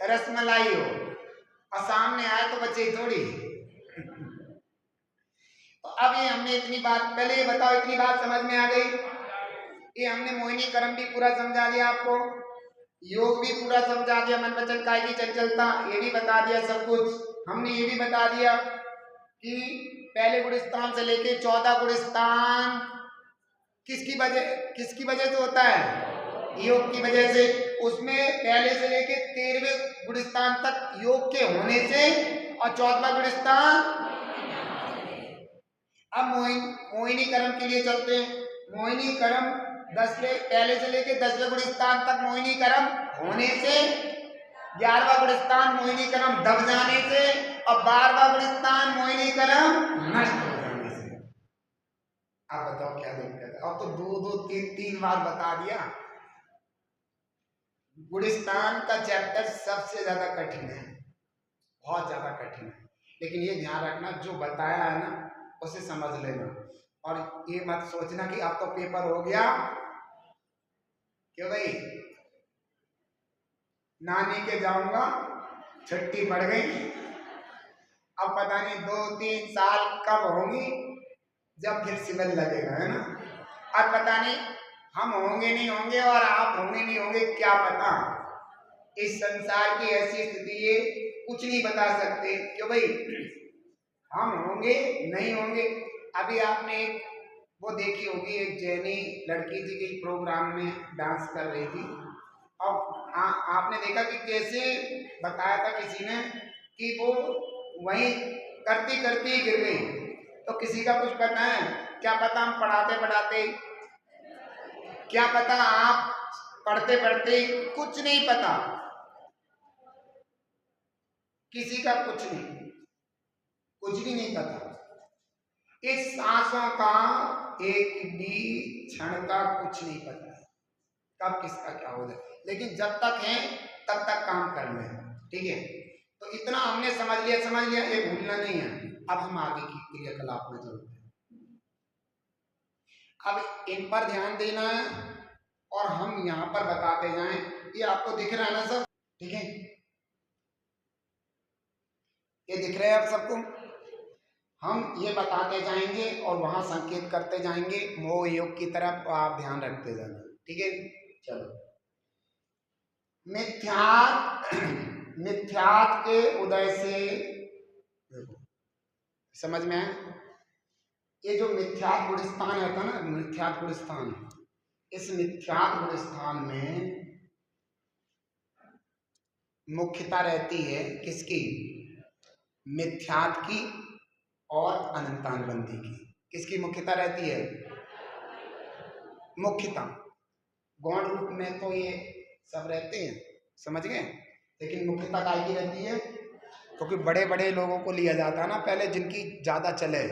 रसमलाई हो और सामने आए तो बच्चे थोड़ी। तो अब ये हमने इतनी बात, पहले ये बताओ इतनी बात समझ में आ गई? ये हमने मोहिनी कर्म भी पूरा समझा दिया आपको, योग भी पूरा समझा दिया, मन वचन काय की चंचलता ये भी बता दिया सब कुछ। हमने ये भी बता दिया कि पहले गुणस्थान से लेके 14 गुणस्थान किसकी वजह से होता है? योग की वजह से। उसमें पहले से लेके 13वें गुणस्थान तक योग के होने से और 14वां गुणस्थान। अब मोहिनी कर्म के लिए चलते हैं। मोहिनी कर्म पहले से लेके 10वें गुणस्थान तक मोहिनी कर्म होने से, 11वां गुणस्थान मोहिनी कर्म दब जाने से और 12वां गुणस्थान मोहिनी कर्म नष्ट हो जाने से। अब बताओ क्या दिक्कत है? अब तो 2-3 बार बता दिया। गुणस्थान का चैप्टर सबसे ज्यादा कठिन है, बहुत ज्यादा कठिन है, लेकिन ये ध्यान रखना जो बताया है ना उसे समझ लेना और ये मत सोचना कि अब तो पेपर हो गया, क्यों भाई नानी के जाऊंगा, छुट्टी पड़ गई, अब पता नहीं 2-3 साल कब होंगी जब फिर सिविल लगेगा, है ना? अब पता नहीं हम होंगे नहीं होंगे और आप होंगे नहीं होंगे, क्या पता। इस संसार की ऐसी स्थिति है, कुछ नहीं बता सकते, क्यों भाई हम होंगे नहीं होंगे। अभी आपने एक वो देखी होगी, एक जैनी लड़की थी कि प्रोग्राम में डांस कर रही थी और आपने देखा कि कैसे बताया था किसी ने कि वो वहीं करती करती गिर गई। तो किसी का कुछ पता है? क्या पता हम पढ़ाते पढ़ाते, क्या पता आप पढ़ते पढ़ते, कुछ नहीं पता, किसी का कुछ भी नहीं पता। इस सांसों का एक भी क्षण का कुछ नहीं पता है कब किसका क्या हो जाए, लेकिन जब तक है तब तक काम कर लें, ठीक है? तो इतना हमने समझ लिया, ये भूलना नहीं है। अब हम आगे की क्रियाकलाप में चलते हैं। अब इन पर ध्यान देना है और हम यहाँ पर बताते जाएं। ये आपको दिख रहा है ना सब? ठीक है, ये दिख रहा है आप सबको? हम ये बताते जाएंगे और वहां संकेत करते जाएंगे मोह योग की तरफ, आप ध्यान रखते जाना, ठीक है? चलो, मिथ्यात के उदय से, समझ में आए? ये जो मिथ्यात गुणस्थान है ना, मिथ्यात गुणस्थान, इस मिथ्यात गुणस्थान में मुख्यता रहती है किसकी? मिथ्यात की और अनंतानुबंधी की। किसकी मुख्यता रहती है? मुख्यता। गौण रूप में तो ये सब रहते हैं, समझ गए, लेकिन मुख्यता काय की रहती है? क्योंकि बड़े बड़े लोगों को लिया जाता है ना पहले, जिनकी ज्यादा चले।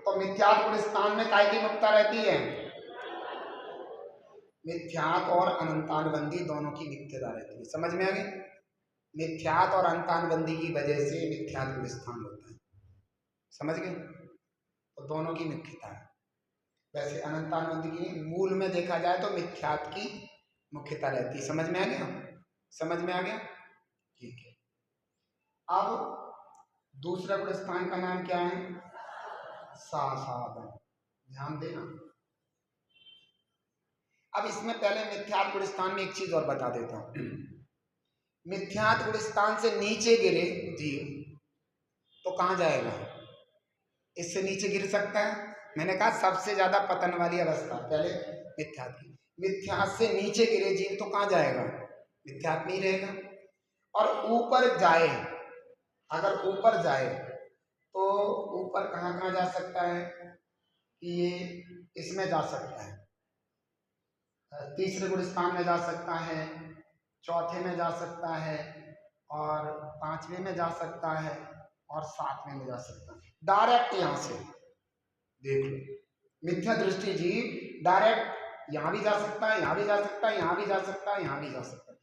तो मिथ्यात गुणस्थान में काय की मुख्यता रहती है? मिथ्यात और अनंतानुबंधी दोनों की मुख्यता रहती है। समझ में आ गई? मिथ्यात और अनंतानुबंधी की वजह से मिथ्यात गुणस्थान होता है, समझ गए? तो दोनों की मुख्यता है। वैसे अनंतानुबंधी की मूल में देखा जाए तो मिथ्यात की मुख्यता रहती है। समझ में आ गया? समझ में आ गया? ठीक है। अब दूसरा गुण स्थान का नाम क्या है? साधन। ध्यान देना। अब इसमें पहले मिथ्यात् गुण स्थान में एक चीज और बता देता हूं। मिथ्यात् गुण स्थान से नीचे गिरे जीव तो कहां जाएगा? इससे नीचे गिर सकता है। मैंने कहा सबसे ज्यादा पतन वाली अवस्था पहले मिथ्यात् की। मिथ्यात् से नीचे गिरे जीव तो कहां जाएगा? मिथ्यात् नहीं रहेगा। और ऊपर जाए, अगर ऊपर जाए तो ऊपर कहां कहां जा सकता है? कि ये इसमें जा सकता है, तीसरे गुण स्थान में जा सकता है, चौथे में जा सकता है, और पांचवें में जा सकता है, और सातवें में जा सकता है। डायरेक्ट यहां से देख लो, मिथ्या दृष्टि जीव डायरेक्ट यहां भी जा सकता है, यहां भी जा सकता है, यहां भी जा सकता है, यहां भी जा सकता है।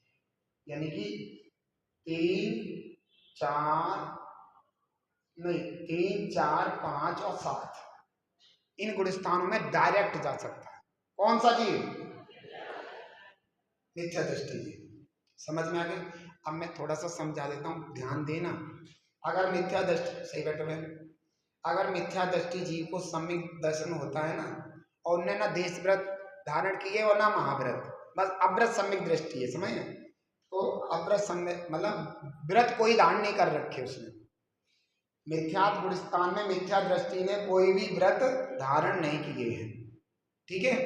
यानी कि 3, 4, 5 और 7 इन गुण स्थानों में डायरेक्ट जा सकता है। कौन सा जीव? मिथ्या दृष्टि जीव। समझ में आ गया? अब मैं थोड़ा सा समझा देता हूं, ध्यान देना। अगर मिथ्या दृष्टि, सही बैठो बहन, अगर मिथ्या दृष्टि जीव को सम्यक दर्शन होता है ना, और उन्हें ना देश व्रत धारण किए और ना महाव्रत, बस अव्रत सम्यक दृष्टि है, समझे? तो अव्रत सम्यक मतलब व्रत कोई धारण नहीं कर रखे उसने। मिथ्यात् गुण स्थान में मिथ्या दृष्टि ने कोई भी व्रत धारण नहीं किए हैं, ठीक है?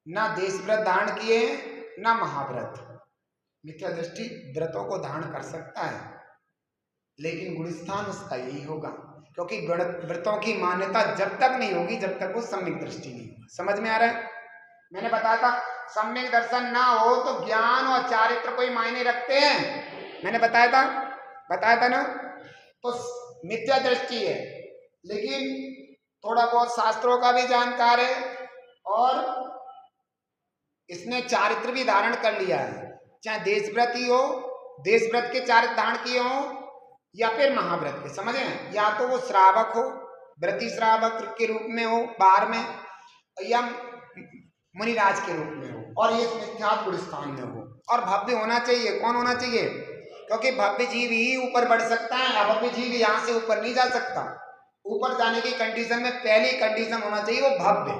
ना देश व्रत धारण किए हैं ना महाव्रत। मिथ्या दृष्टि व्रतों को धारण कर सकता है, लेकिन गुण स्थान उसका यही होगा, क्योंकि व्रतों की मान्यता जब तक नहीं होगी जब तक वो सम्यक दृष्टि नहीं होगी। समझ में आ रहा है? मैंने बताया था सम्यक दर्शन ना हो तो ज्ञान और चारित्र कोई मायने रखते हैं। मैंने बताया था ना। तो मिथ्या दृष्टि है, लेकिन थोड़ा बहुत शास्त्रों का भी जानकार है, और इसने चारित्र भी धारण कर लिया है। चाहे देशव्रत ही हो, देशव्रत के चारित्र धारण किए हो, या फिर महाव्रत के, समझे? या तो वो श्रावक हो, व्रती श्रावक के रूप में हो बाहर में, या मुनिराज के रूप में हो, और ये मिथ्यात् गुण स्थान में हो, और भव्य होना चाहिए। कौन होना चाहिए? क्योंकि भव्य जीव ही ऊपर बढ़ सकता है, अभव्य जीव यहां से ऊपर नहीं जा सकता। ऊपर जाने की कंडीशन में पहली कंडीशन होना चाहिए वो भव्य।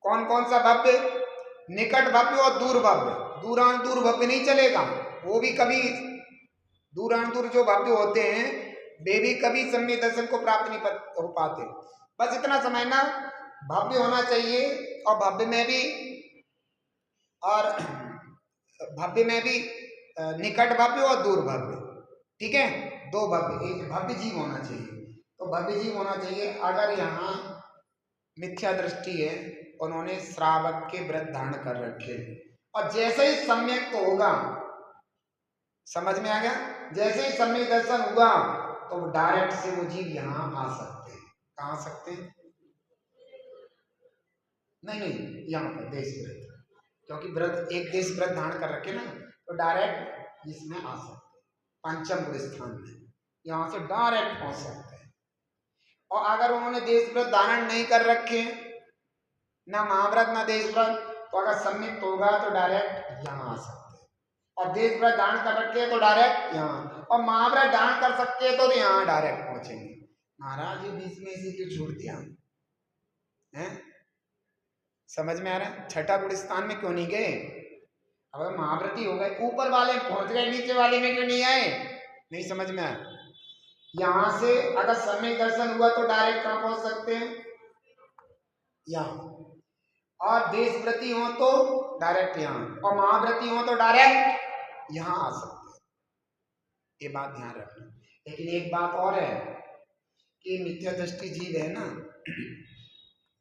कौन कौन सा भव्य? निकट भव्य और दूर भव्य। दूरांतूर भव्य नहीं चलेगा, वो भी कभी, दूरांतूर जो भव्य होते हैं वे भी कभी सम्यक दर्शन को प्राप्त नहीं हो पाते। बस इतना समझना, भव्य होना चाहिए, और भव्य में भी निकट भव्य और दूर भव्य, ठीक है? दो भव्य, एक भव्य जीव होना चाहिए। तो भव्य जीव होना चाहिए। अगर यहाँ मिथ्या दृष्टि है, उन्होंने श्रावक के व्रत धारण कर रखे, और जैसे ही सम्यक तो होगा, समझ में आ गया? जैसे ही सम्यक दर्शन हुआ तो डायरेक्ट से वो जीव यहाँ आ सकते हैं। कहाँ आ सकते हैं? नहीं, यहाँ पर देश व्रत, क्योंकि व्रत एक देश व्रत धारण कर रखे ना, तो डायरेक्ट इसमें आ सकते हैं, पंचम गुण स्थान में यहाँ से डायरेक्ट पहुंच सकते हैं। और अगर उन्होंने देश व्रत धारण नहीं कर रखे, ना महाव्रत ना देश व्रत, तो अगर सम्यक होगा तो डायरेक्ट यहाँ आ सकते हैं, और देश व्रत धारण कर रखे तो डायरेक्ट यहाँ, और महाव्रत धारण कर सकते हैं तो यहाँ डायरेक्ट पहुंचेंगे। महाराज ये बीच में इसी क्यों छोड़ दिया है? समझ में आ रहा है? छठा गुण स्थान में क्यों नहीं गए? अगर महाव्रती हो गए, ऊपर वाले पहुंच गए, नीचे वाले में क्यों नहीं आए? नहीं समझ में आया? यहां से अगर सम्यक दर्शन हुआ तो डायरेक्ट कहां पहुंच सकते हैं? यहाँ। और देशव्रती हो तो डायरेक्ट यहाँ, और महाव्रती हो तो डायरेक्ट यहाँ आ सकते हैं। ये बात ध्यान रखना। लेकिन एक बात और है कि मिथ्या दृष्टि जीव है ना,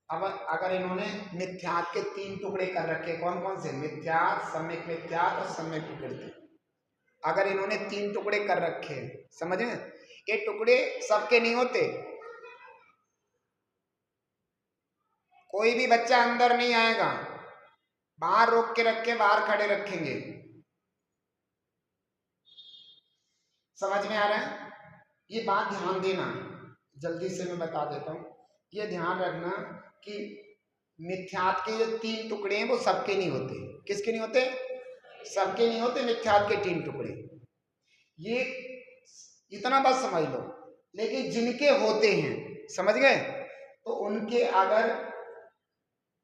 अब अगर इन्होंने मिथ्यात् के 3 टुकड़े कर रखे, कौन कौन से? मिथ्यात्, सम्यक मिथ्यात् और सम्यक विकृति। अगर इन्होंने 3 टुकड़े कर रखे, समझ में? ये टुकड़े सबके नहीं होते। कोई भी बच्चा अंदर नहीं आएगा, बाहर रोक के रखे, बाहर खड़े रखेंगे। समझ में आ रहा है? ये बात ध्यान देना, जल्दी से मैं बता देता हूं। ये ध्यान रखना कि मिथ्यात् के जो 3 टुकड़े हैं वो सबके नहीं होते। किसके नहीं होते? सबके नहीं होते मिथ्यात् के 3 टुकड़े। इतना बस समझ लो। लेकिन जिनके होते हैं, समझ गए, तो उनके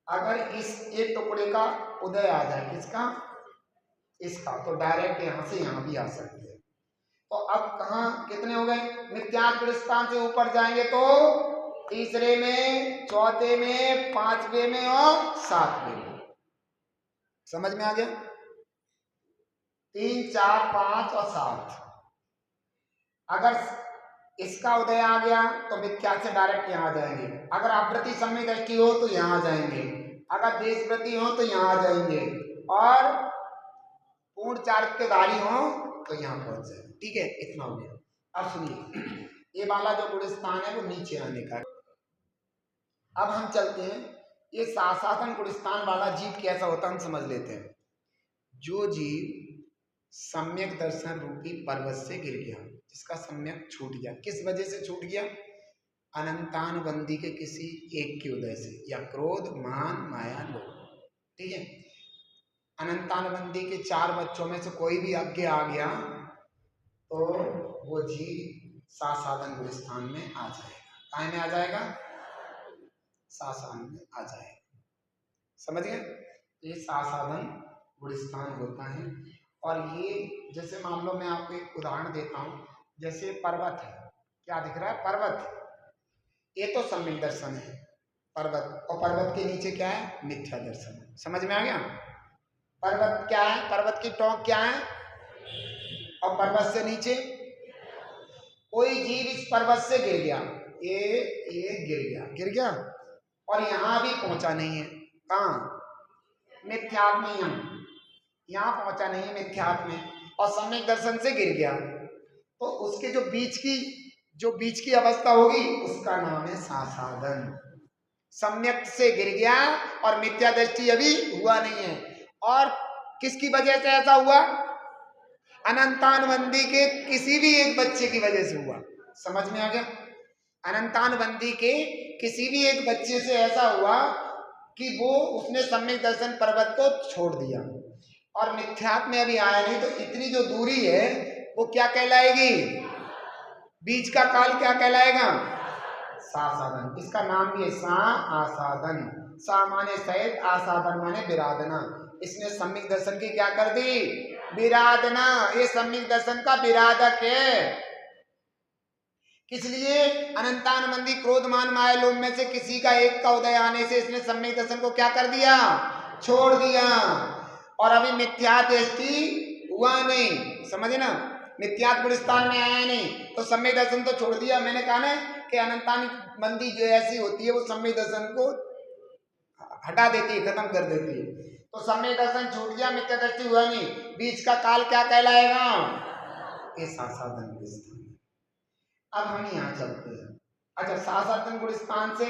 अगर इस एक टुकड़े का उदय आ जाए, किसका, इसका, तो डायरेक्ट यहां से यहां भी आ सकते हैं। तो अब कहां कितने हो गए, मिथ्यात्व गुणस्थान से ऊपर जाएंगे तो तीसरे में, चौथे में, पांचवे में और सातवें में। समझ में आ गया? 3, 4, 5 और 7। अगर इसका उदय आ गया तो मिथ्या से डायरेक्ट यहां आ जाएंगे। अगर आवृत्ति सम्यक दृष्टि हो तो यहां आ जाएंगे, अगर देशवृत्ति हो तो यहां आ जाएंगे, और पूर्ण चारित्र्यधारी हो तो यहां पहुंच जाएंगे। ठीक है, इतना हो गया। अब सुनिए, ये वाला जो गुणस्थान है वो नीचे आने का। अब हम चलते हैं, ये सासाधन गुणस्थान वाला जीव कैसा होता है हम समझ लेते हैं। जो जीव सम्यक दर्शन रूपी पर्वत से गिर गया, जिसका सम्यक छूट गया, किस वजह से छूट गया, अनंतानुबंधी के किसी एक के उदय से, या क्रोध, मान, माया, लोभ। ठीक है, अनंतानुबंधी के 4 बच्चों में से कोई भी आगे आ गया तो वो जीव सासाधन गुणस्थान में आ जाएगा। कहाँ में आ जाएगा, सासाधन में आ जाएगा। समझ गए? ये सासाधन गुणस्थान होता है। और ये जैसे मान लो मैं आपको एक उदाहरण देता हूँ, जैसे पर्वत है, क्या दिख रहा है, पर्वत, ये तो सम्यक दर्शन है पर्वत, और पर्वत के नीचे क्या है, मिथ्या दर्शन है। समझ में आ गया? पर्वत क्या है, पर्वत की टोंक क्या है, और पर्वत से नीचे कोई जीव इस पर्वत से गिर गया, ये गिर गया और यहां भी पहुंचा नहीं है। कहां, मिथ्यात्व में, यहां पहुंचा नहीं है मिथ्यात्व में, और सम्यक दर्शन से गिर गया, तो उसके जो बीच की अवस्था होगी उसका नाम है सासाधन। सम्यक से गिर गया और मिथ्या दृष्टि अभी हुआ नहीं है, और किसकी वजह से ऐसा हुआ, अनंतानुबंधी के किसी भी एक बच्चे की वजह से हुआ। समझ में आ गया? अनंतानुबंधी के किसी भी एक बच्चे से ऐसा हुआ कि वो उसने सम्यक दर्शन पर्वत को छोड़ दिया और मिथ्यात्व में अभी आया नहीं, तो इतनी जो दूरी है वो क्या कहलाएगी, बीच का काल क्या कहलाएगा, सासाधन। इसका नाम भी है सा आसाधन। सा माने सहित, आसाधन माने विराधना। इसने सम्यक दर्शन की क्या कर दी, विराधना। ये सम्यक दर्शन का विराधक है। किस लिए, अनंतानुबंधी क्रोध, मान, माया, लोभ में से किसी का एक का उदय आने से इसने सम्यक दर्शन को क्या कर दिया, छोड़ दिया, और अभी मिथ्या दृष्टि हुआ नहीं। समझे ना, मिथ्यात्व गुणस्थान में आया नहीं, तो सम्यक दर्शन तो छोड़ दिया। मैंने कहा ना कि अनंतानुबंधी जो ऐसी होती है वो सम्यक दर्शन को हटा देती है, खत्म कर देती है। तो सम्यक दर्शन छूट गया, मिथ्या दृष्टि हुआ नहीं, बीच का काल क्या कहलाएगा, ये सासाधन गुणस्थान। अब हम यहाँ चलते हैं। अच्छा, सासाधन गुणस्थान से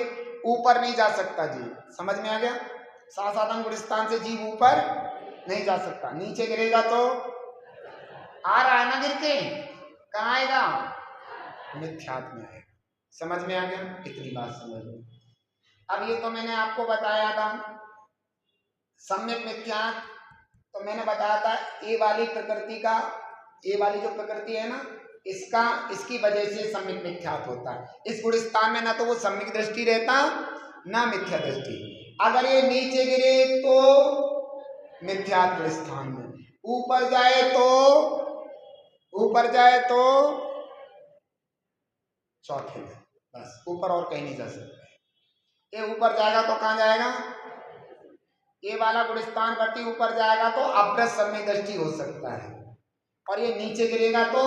ऊपर नहीं जा सकता जीव। समझ में आ गया? सासाधन गुणस्थान से जीव ऊपर नहीं जा सकता, नीचे गिरेगा तो आ रहा है ना, गिर के कहाँ आएगा, मिथ्यात्व में आएगा। समझ में आ गया? इतनी बात समझ लो। अब ये तो मैंने आपको बताया था सम्यक मिथ्यात्व, तो मैंने बताया था ये वाली प्रकृति का, ये वाली जो प्रकृति है ना, इसकी वजह से सम्यक मिथ्यात्व होता है। इस गुणस्थान में ना तो वो सम्यक दृष्टि रहता ना मिथ्या दृष्टि। अगर ये नीचे गिरे तो मिथ्यात्व गुणस्थान में, ऊपर जाए तो चौथे में, बस ऊपर और कहीं नहीं जा सकता। ये ऊपर जाएगा तो कहाँ जाएगा, ये वाला गुणस्थान वर्ती ऊपर जाएगा तो अप्रत सम्यक दृष्टि हो सकता है, और ये नीचे गिरेगा तो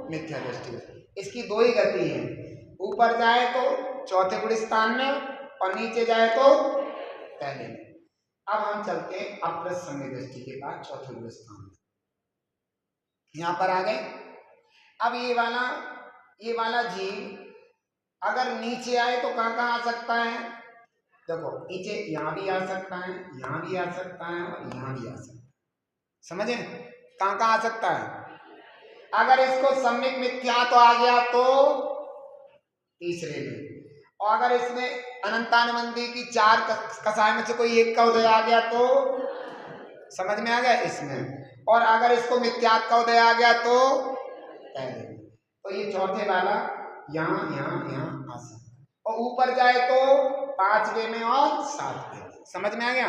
मिथ्या दृष्टि। इसकी दो ही गति है, ऊपर जाए तो चौथे गुणस्थान में और नीचे जाए तो पहले में। अब हम चलते हैं अप्रत सम्यक दृष्टि के बाद चौथे गुणस्थान में। यहां पर आ गए। अब ये वाला जीव अगर नीचे आए तो कहां कहां आ सकता है, देखो नीचे यहां भी आ सकता है, यहां भी आ सकता है और यहां भी आ सकता है। समझे, कहां कहां आ सकता है। अगर इसको सम्यक मिथ्या तो आ गया तो तीसरे में, और अगर इसमें अनंतानुबंधी की 4 कसाय में से कोई एक का उदय आ गया तो, समझ में आ गया, इसमें, और अगर इसको मिथ्यात्व का उदय आ गया तो पहले में। तो ये चौथे वाला यहाँ यहाँ यहाँ आ सकता है, और ऊपर जाए तो 5वें में और 7वें में। समझ में आ गया?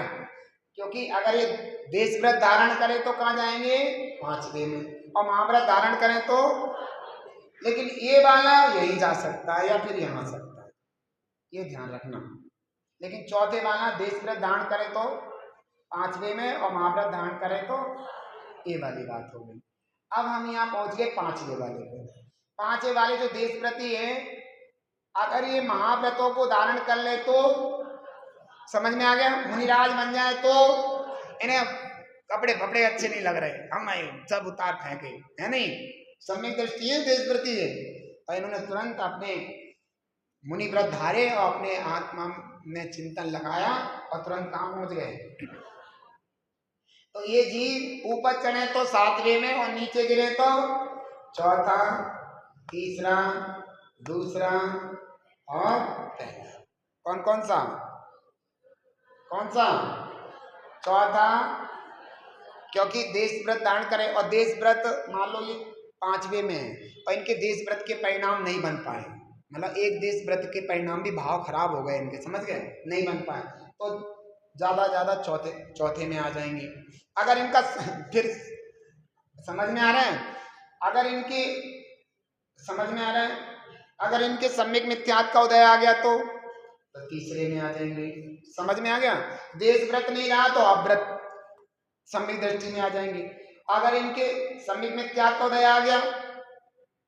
क्योंकि अगर ये देश व्रत धारण करें तो कहाँ जाएंगे? 5वें में, और महाव्रत धारण करें तो, लेकिन ये वाला यही जा सकता है या फिर यहाँ सकता है, ये ध्यान रखना। लेकिन चौथे वाला देश व्रत धारण करें तो 5वें में, और महाव्रत धारण करें तो ये वाली बात हो गई। अब हम यहाँ पहुंच गए 5वें वाले पे। 5वें वाले जो देश व्रती है, अगर ये महाव्रतों को धारण कर ले तो, समझ में आ गया, मुनिराज बन जाए तो इन्हें कपड़े फपड़े अच्छे नहीं लग रहे, हम सब उतार फेंके, है नहीं, सम्यक दृष्टि है, देश व्रती है, और इन्होंने तुरंत अपने मुनि व्रत धारे और अपने आत्मा में चिंतन लगाया और तुरंत कहाँ पहुंच गए। तो ये जीव ऊपर चढ़े तो 7वें में, और नीचे गिरे तो चौथा, तीसरा, दूसरा और पहला। कौन कौन सा? कौन सा? चौथा, क्योंकि देश व्रत धारण करें, और देश व्रत मान लो ये 5वें में है, और इनके देश व्रत के परिणाम नहीं बन पाए, मतलब एक देश व्रत के परिणाम भी भाव खराब हो गए इनके, समझ गए, नहीं बन पाए, तो ज्यादा चौथे में आ जाएंगे। अगर इनका फिर समझ में आ रहा है, अगर इनके समझ में आ रहा है, अगर इनके सम्यक मिथ्यात्व का उदय आ गया तो तीसरे में आ जाएंगे। समझ में आ गया? देश व्रत नहीं रहा तो अव्रत सम्यक दृष्टि में आ जाएंगे। अगर इनके सम्यक मिथ्यात्व का उदय आ गया,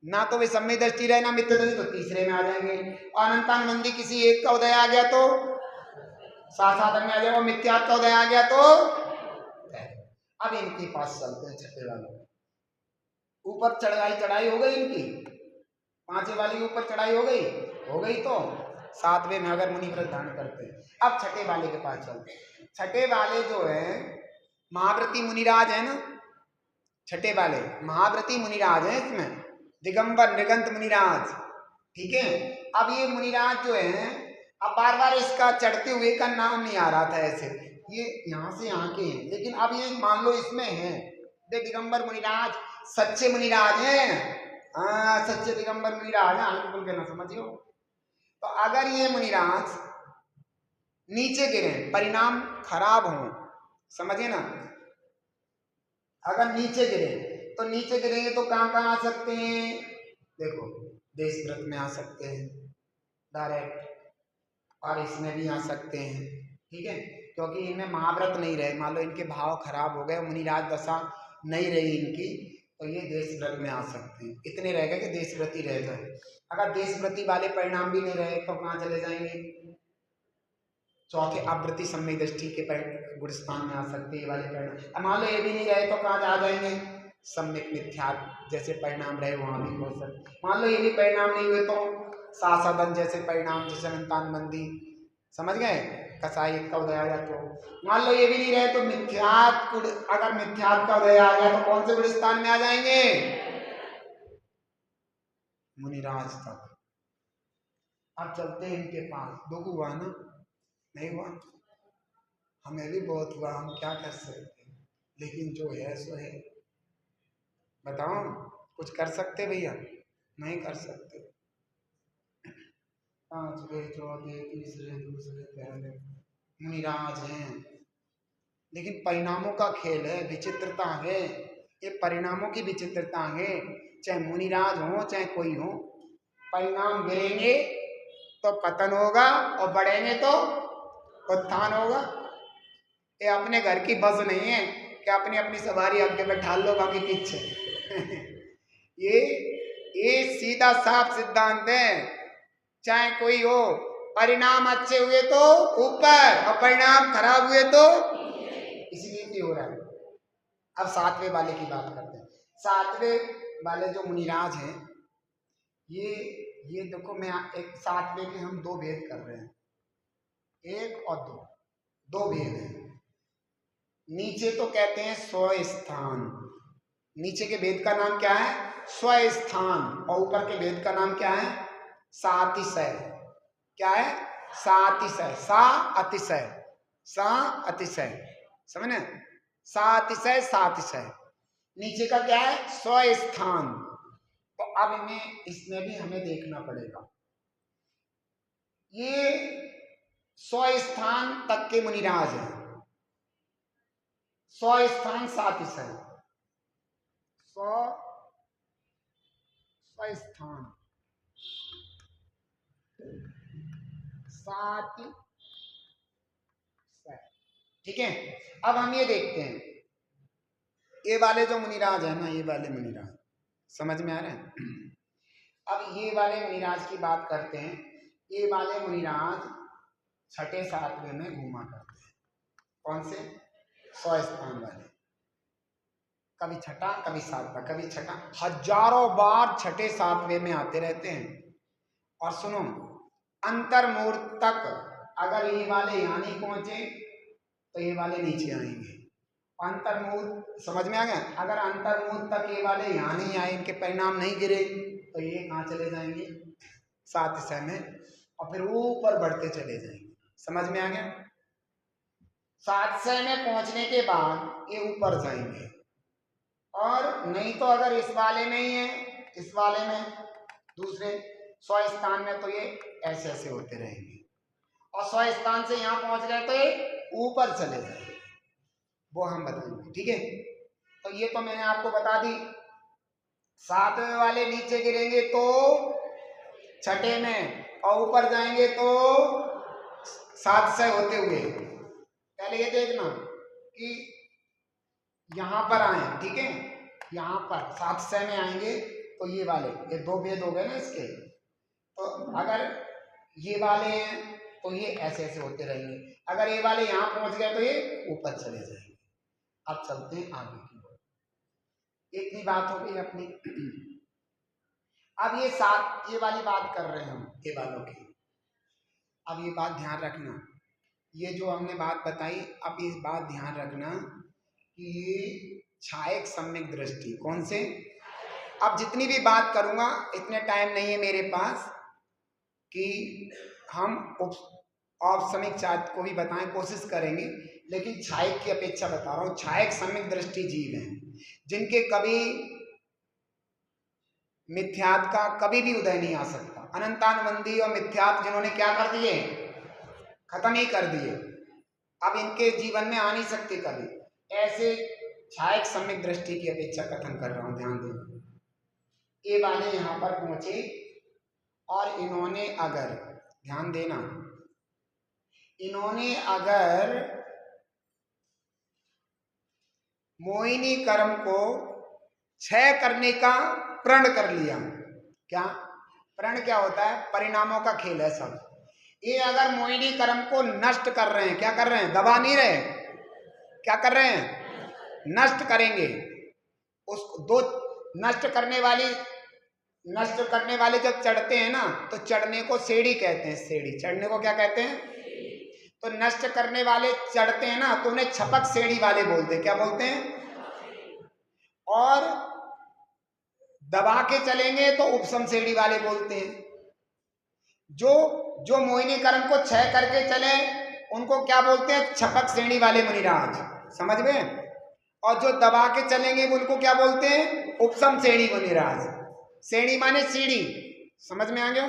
ना तो वे सम्यक दृष्टि रहे ना मिथ्या दृष्टि, तो तीसरे में आ जाएंगे। अनंतानुबंधी किसी एक का उदय आ गया तो साधन में आ जाएगा, मिथ्यात्व का उदय आ गया तो। अब इनके पास चलते हैं छठे वाले। ऊपर चढ़ाई हो गई इनकी, 5वें वाली ऊपर चढ़ाई हो गई तो 7वें में अगर मुनि व्रत धारण करते हैं। अब छठे वाले के पास चलते हैं। छठे वाले जो है महाव्रती मुनिराज है ना, छठे वाले महाव्रती मुनिराज है, इसमें दिगंबर नृगंत मुनिराज, ठीक है। अब ये मुनिराज जो है, अब बार बार इसका चढ़ते हुए का नाम नहीं आ रहा था ऐसे, ये यहाँ से यहाँ के हैं, लेकिन अब ये मान लो इसमें है, दिगंबर मुनिराज सच्चे मुनिराज हैं, सच्चे दिगंबर मुनिराज है, हल्के फुल्के ना समझियो। तो अगर ये मुनिराज नीचे गिरे, परिणाम खराब हो, समझिए ना, अगर नीचे गिरे तो नीचे गिरेंगे तो कहाँ कहाँ आ सकते हैं? देखो, देश व्रत में आ सकते हैं डायरेक्ट, और इसमें भी आ सकते हैं, ठीक है, क्योंकि इनमें महाव्रत नहीं रहे, मान लो इनके भाव खराब हो गए, मुनिराज दशा नहीं रही इनकी, तो ये देश व्रत में आ सकते हैं। इतने रह गए कि देश व्रती रह जाए। अगर देश व्रती वाले परिणाम भी नहीं रहे तो कहाँ चले जाएंगे? चौथे अव्रती सम्यक दृष्टि के गुण स्थान में आ सकते हैं ये वाले परिणाम। मान लो ये भी नहीं रहे तो कहाँ आ जाएंगे? सम्यक मिथ्यात्व जैसे परिणाम रहे वहां भी हो सकते। मान लो ये भी परिणाम नहीं हुए तो साधन जैसे परिणाम, जैसे अनंतानुबंधी, समझ गए, कसाई का उदय आ गया तो। मान लो ये भी नहीं रहे तो मिथ्यात्व, अगर मिथ्यात्व का उदय आ गया तो कौन से गुण स्थान में आ जाएंगे? मुनिराज तक। अब चलते हैं इनके पास। दुख हुआ ना? नहीं हुआ? हमें भी बहुत हुआ, हम क्या कर सकते हैं, लेकिन जो है सो है। बताओ, कुछ कर सकते भैया? नहीं कर सकते। 5वें, चौथे, तीसरे, दूसरे, पहले मुनिराज हैं, लेकिन परिणामों का खेल है, विचित्रता है, ये परिणामों की विचित्रता है। चाहे मुनिराज हो चाहे कोई हो, परिणाम गिरेंगे तो पतन होगा और बढ़ेंगे तो उत्थान होगा। ये अपने घर की बस नहीं है कि अपनी अपनी सवारी आगे बैठा लो बाकी पीछे। ये सीधा साफ सिद्धांत है। चाहे कोई हो, परिणाम अच्छे हुए तो ऊपर और परिणाम खराब हुए तो, इसलिए हो रहा है। अब 7वें वाले की बात करते हैं। 7वें वाले जो मुनिराज हैं, ये देखो, मैं एक 7वें के हम 2 भेद कर रहे हैं, 1 और 2 भेद हैं। नीचे तो कहते हैं स्वस्थान, नीचे के भेद का नाम क्या है? स्वस्थान, और ऊपर के भेद का नाम क्या है? सातिशय। क्या है? सातिशय, सा अतिशय, सा अतिशय, समझे? सातिशय, सातिशय। नीचे का क्या है? स्वस्थान, तो अब इसमें भी हमें देखना पड़ेगा। ये 100 स्थान तक के मुनिराज हैं, 100 स्थान 7 ईसाई, 100 स्थान 7 ईसाई। ठीक है, अब हम ये देखते हैं, ये वाले जो मुनिराज है ना, ये वाले मुनिराज समझ में आ रहे हैं। अब ये वाले मुनिराज की बात करते हैं। ये वाले मुनिराज छठे सातवें में घूमा करते हैं। कौन से? 100 स्थान वाले, कभी छठा कभी सातवां कभी छठा, हजारों बार छठे सातवें में आते रहते हैं। और सुनो, अंतर्मूर्त तक अगर ये वाले यहाँ नहीं पहुंचे तो ये वाले नीचे आएंगे। अंतर्मूर्त समझ में आ गया? अगर अंतर्मूर्त तक ये वाले यहाँ नहीं आए, इनके परिणाम नहीं गिरे, तो ये कहाँ चले जाएंगे? 7 ईसाई में, और फिर ऊपर बढ़ते चले जाएंगे। समझ में आ गया? 7 ईसाई में पहुंचने के बाद ये ऊपर जाएंगे, और नहीं तो अगर इस वाले नहीं है, इस वाले में दूसरे 100 स्थान में, तो ये ऐसे ऐसे होते रहेंगे, और 100 स्थान से यहाँ पहुंच गए तो ये ऊपर चले जाएंगे। वो हम बताएंगे, ठीक है। तो ये तो मैंने आपको बता दी। 7वें वाले नीचे गिरेंगे तो छठे में, और ऊपर जाएंगे तो 7 से होते हुए। पहले ये देखना कि यहां पर आए, ठीक है, यहां पर 7 से में आएंगे तो ये वाले, ये 2 भेद हो गए ना इसके। तो अगर ये वाले हैं तो ये ऐसे ऐसे होते रहेंगे, अगर ये वाले यहां पहुंच गए तो ये ऊपर चले जाएंगे। अब चलते हैं आगे की ओर। इतनी बात हो गई अपनी। अब ये वाली बात कर रहे हैं हम, ये वालों की। अब ये बात ध्यान रखना, ये जो हमने बात बताई, अब इस बात ध्यान रखना कि ये छायक सम्यक दृष्टि, कौन से? अब जितनी भी बात करूंगा, इतने टाइम नहीं है मेरे पास कि हम औपसमिक चार्ट को भी बताएं, कोशिश करेंगे, लेकिन छायक की अपेक्षा बता रहा हूं। छायक सम्यक दृष्टि जीव हैं जिनके कभी मिथ्यात का कभी भी उदय नहीं आ सकता। अनंतानुबंधी और मिथ्यात जिन्होंने क्या कर दिए, खत्म ही कर दिए, अब इनके जीवन में आ नहीं सकते कभी। ऐसे छायक सम्यक दृष्टि की अपेक्षा कथन कर रहा हूं, ध्यान दें। ये वाले यहां पर पहुंचे और इन्होंने अगर, ध्यान देना, इन्होंने अगर मोहिनी कर्म को क्षय करने का प्रण कर लिया, क्या प्रण क्या होता है? परिणामों का खेल है सब। ये अगर मोहिनी कर्म को नष्ट कर रहे हैं, क्या कर रहे हैं? दबा नहीं रहे, क्या कर रहे हैं? नष्ट करेंगे। उसको दो नष्ट करने वाले जब चढ़ते हैं ना, तो चढ़ने को सीढ़ी कहते हैं। सीढ़ी चढ़ने को क्या कहते हैं? तो नष्ट करने वाले चढ़ते हैं ना, तो उन्हें छपक सीढ़ी वाले बोलते हैं। क्या बोलते हैं? और दबा के चलेंगे तो उपसम सीढ़ी वाले बोलते हैं। जो मोहिनी कर्म को क्षय करके चले, उनको क्या बोलते हैं? छपक श्रेणी वाले मुनिराज, समझ में। और जो दबा के चलेंगे उनको क्या बोलते हैं? उपसम श्रेणी मुनिराज। श्रेणी माने सीढ़ी, समझ में आ गया?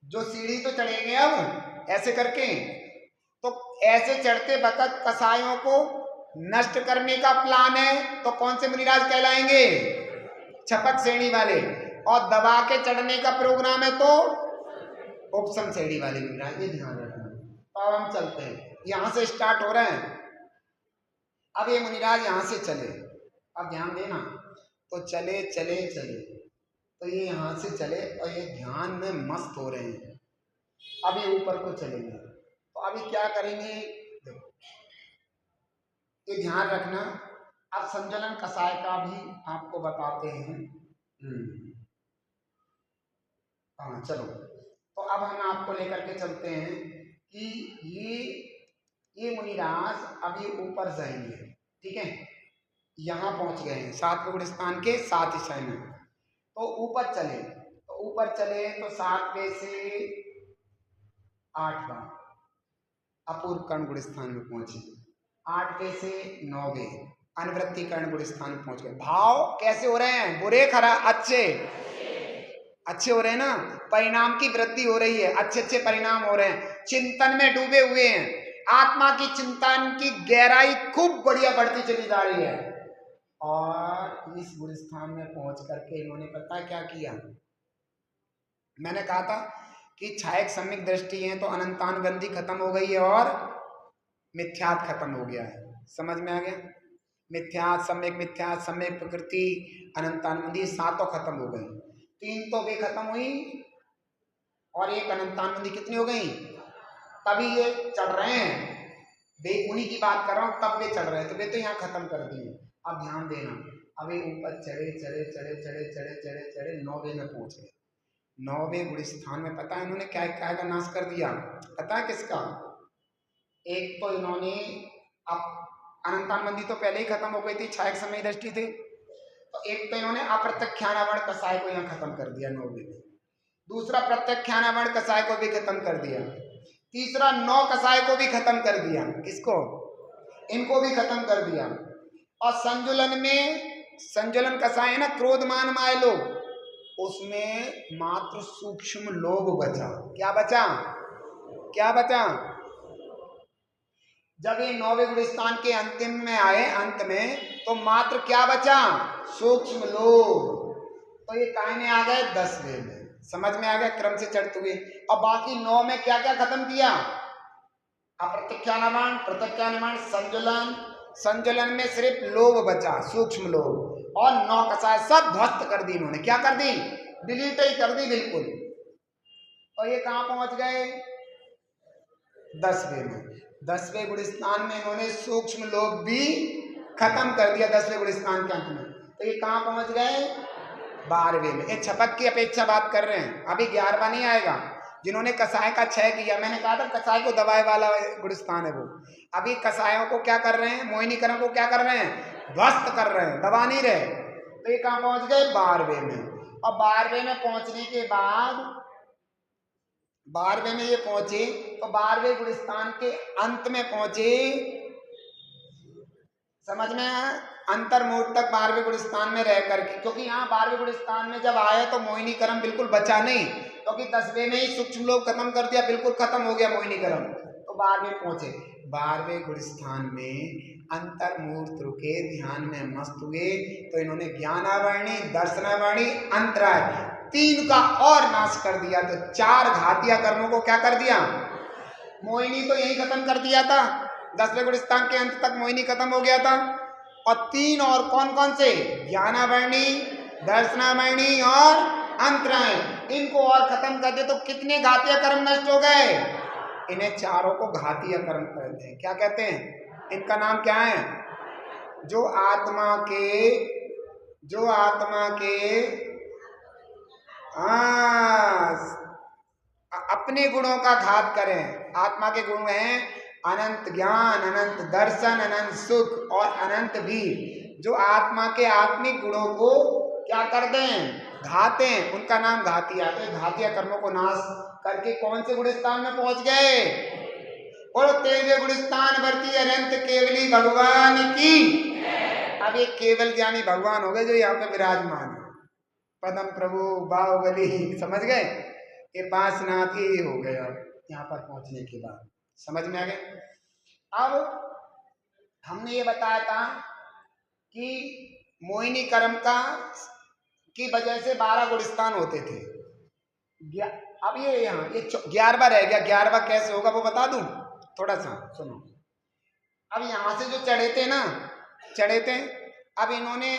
जो सीढ़ी तो चढ़ेंगे अब ऐसे करके, तो ऐसे चढ़ते वक्त कसायों को नष्ट करने का प्लान है, तो कौन से मुनिराज कहलाएंगे? छपक श्रेणी वाले। और दबा के चढ़ने का प्रोग्राम है तो उपसम श्रेणी वाले मुनिराज, ये ध्यान रखना। तो अब हम चलते हैं, यहां से स्टार्ट हो रहे हैं। अब ये मुनिराज यहां से चले, अब ध्यान देना, तो चले चले चले, तो ये यहां से चले और ये ध्यान में मस्त हो रहे हैं। अब ये ऊपर को चलेंगे, तो अभी क्या करेंगे? देखो, ये ध्यान रखना। अब संचलन कसाय का भी आपको बताते हैं। हाँ चलो, तो अब हम आपको लेकर के चलते हैं कि ये मुनिराज अभी ऊपर जाएंगे, ठीक है। यहाँ पहुंच गए हैं 7 गुण स्थान के 7 ईसाई में, तो ऊपर चले, तो 7वें से 8वां अपूर्व कर्ण गुण स्थान में पहुंचे, 8वें से 9वें, अनुवृत्तिकरण गुण स्थान पहुंच गए। भाव कैसे हो रहे हैं? बुरे खराब अच्छे, अच्छे हो रहे हैं ना, परिणाम की वृद्धि हो रही है, अच्छे अच्छे परिणाम हो रहे हैं, चिंतन में डूबे हुए हैं, आत्मा की चिंतन की गहराई खूब बढ़िया बढ़ती चली जा रही है। और इस गुण स्थान में पहुंच करके इन्होंने पता क्या किया? मैंने कहा था कि छायक सम्यक दृष्टि है तो अनंतानुबंधी खत्म हो गई है और मिथ्यात खत्म हो गया है। समझ में आ गया? मिथ्यात सम्यक प्रकृति अनंतानुबंधी सातों खत्म हो गई, 3 तो वे खत्म हुई और एक अनंतानुबंधी कितनी हो गई? तभी ये चढ़ रहे हैं, वे उन्हीं की बात कर रहा हूँ, तब वे चढ़ रहे हैं, तो वे तो यहाँ खत्म कर दिए। अब ध्यान देना, अभी ऊपर चढ़े चढ़े चढ़े चढ़े चढ़े चढ़े चढ़े 9वें में पहुंच गए। 9वें गुण स्थान में पता है इन्होंने क्या क्या का नाश कर दिया? पता है किसका? एक तो इन्होंने अब अनंतानुबंधी तो पहले ही खत्म हो गई थी, छायक समय दृष्टि थी, तो एक तो इन्होंने अप्रत्यक्षानावरण कसाय को यहाँ खत्म कर दिया 9वें में, दूसरा प्रत्यक्षानावरण कसाय को भी खत्म कर दिया, तीसरा 9 कसाय को भी खत्म कर दिया। किसको? इनको भी खत्म कर दिया। और संजुलन में, संजुलन कसाय है ना, क्रोधमान माय लोभ, उसमें मात्र सूक्ष्म लोभ बचा। क्या बचा? क्या बचा? जब ये 9वें गुण स्थान के अंतिम में आए, अंत में, तो मात्र क्या बचा? सूक्ष्म लोभ। तो ये काय में आ गए? 10वें में। समझ में आ गया क्रम से चढ़ते हुए। और बाकी 9 में क्या क्या खत्म किया? अप्रत्यक्षानुमान, प्रत्यक्षानुमान, संजुलन, संजुलन में सिर्फ लोभ बचा, सूक्ष्म लोभ, और 9 कसाय सब ध्वस्त कर दी इन्होंने। क्या कर दी? डिलीट ही कर दी बिल्कुल। और ये कहां पहुंच गए? 10वें में। 10वें गुण स्थान में इन्होंने सूक्ष्म लोभ भी खत्म कर दिया 10वें गुण स्थान के अंत में। तो ये कहां पहुंच गए? 12वें में। ये छपक की अपेक्षा बात कर रहे हैं, अभी 11वां नहीं आएगा। जिन्होंने कसाय का क्षय किया, मैंने कहा था कसाय को दबाए वाला गुण स्थान है वो, अभी कसायों को क्या कर रहे हैं? मोहिनीकरण को क्या कर रहे हैं? ध्वस्त कर रहे हैं, दबा नहीं रहे। तो ये कहां पहुंच गए? 12वें में। और 12वें में पहुंचने के बाद, 12वें में ये पहुंचे तो 12वें गुण स्थान के अंत में पहुंचे। समझ में आया? अंतर्मूर्त तक 12वें गुण स्थान में रह करके, क्योंकि यहाँ 12वें गुण स्थान में जब आए तो मोहिनीकरण बिल्कुल बचा नहीं, क्योंकि 10वें में ही सूक्ष्म लोभ खत्म कर दिया, बिल्कुल खत्म हो गया मोहिनीकरण। तो 12वें पहुंचे। 12वें गुण स्थान में अंतर्मूर्त रुके, ध्यान में मस्त हुए, तो इन्होंने ज्ञानावरणी, दर्शनावरणी, अंतराय, 3 का और नाश कर दिया। तो 4 घातिया कर्मों को क्या कर दिया? मोहिनी तो यही खत्म कर दिया था, 10वें गुण स्थान के अंत तक मोहिनी खत्म हो गया था। और 3 और कौन कौन से? ज्ञानावरणी, दर्शनावरणी और अंतराय, इनको और खत्म कर दे तो कितने घातीय कर्म नष्ट हो गए? इन्हें चारों को घातीय कर्म कहते हैं। क्या कहते हैं? इनका नाम क्या है? जो आत्मा के अपने गुणों का घात करें। आत्मा के गुण हैं अनंत ज्ञान, अनंत दर्शन, अनंत सुख और अनंत वीर। जो आत्मा के आत्मिक गुणों को क्या कर दें? घाते हैं, उनका नाम घातिया। तो घातिया कर्मों को नाश करके कौन से गुण स्थान में पहुंच गए? बोलो 13वें गुण स्थान वर्ती अनंत केवली भगवान की। अब ये केवल ज्ञानी भगवान हो गए जो यहाँ पे विराजमान है। पदम प्रभु बाहुबली, समझ गए? ये 5 नाथ ही हो गया यहाँ पर पहुंचने के बाद। समझ में आ गया? अब हमने ये बताया था कि मोहिनी कर्म की वजह से 12 गुण स्थान होते थे। अब ये यहाँ ये 11वां रह गया। 11वां कैसे होगा वो बता दूं? थोड़ा सा सुनो। अब यहाँ से जो चढ़े थे, अब इन्होंने,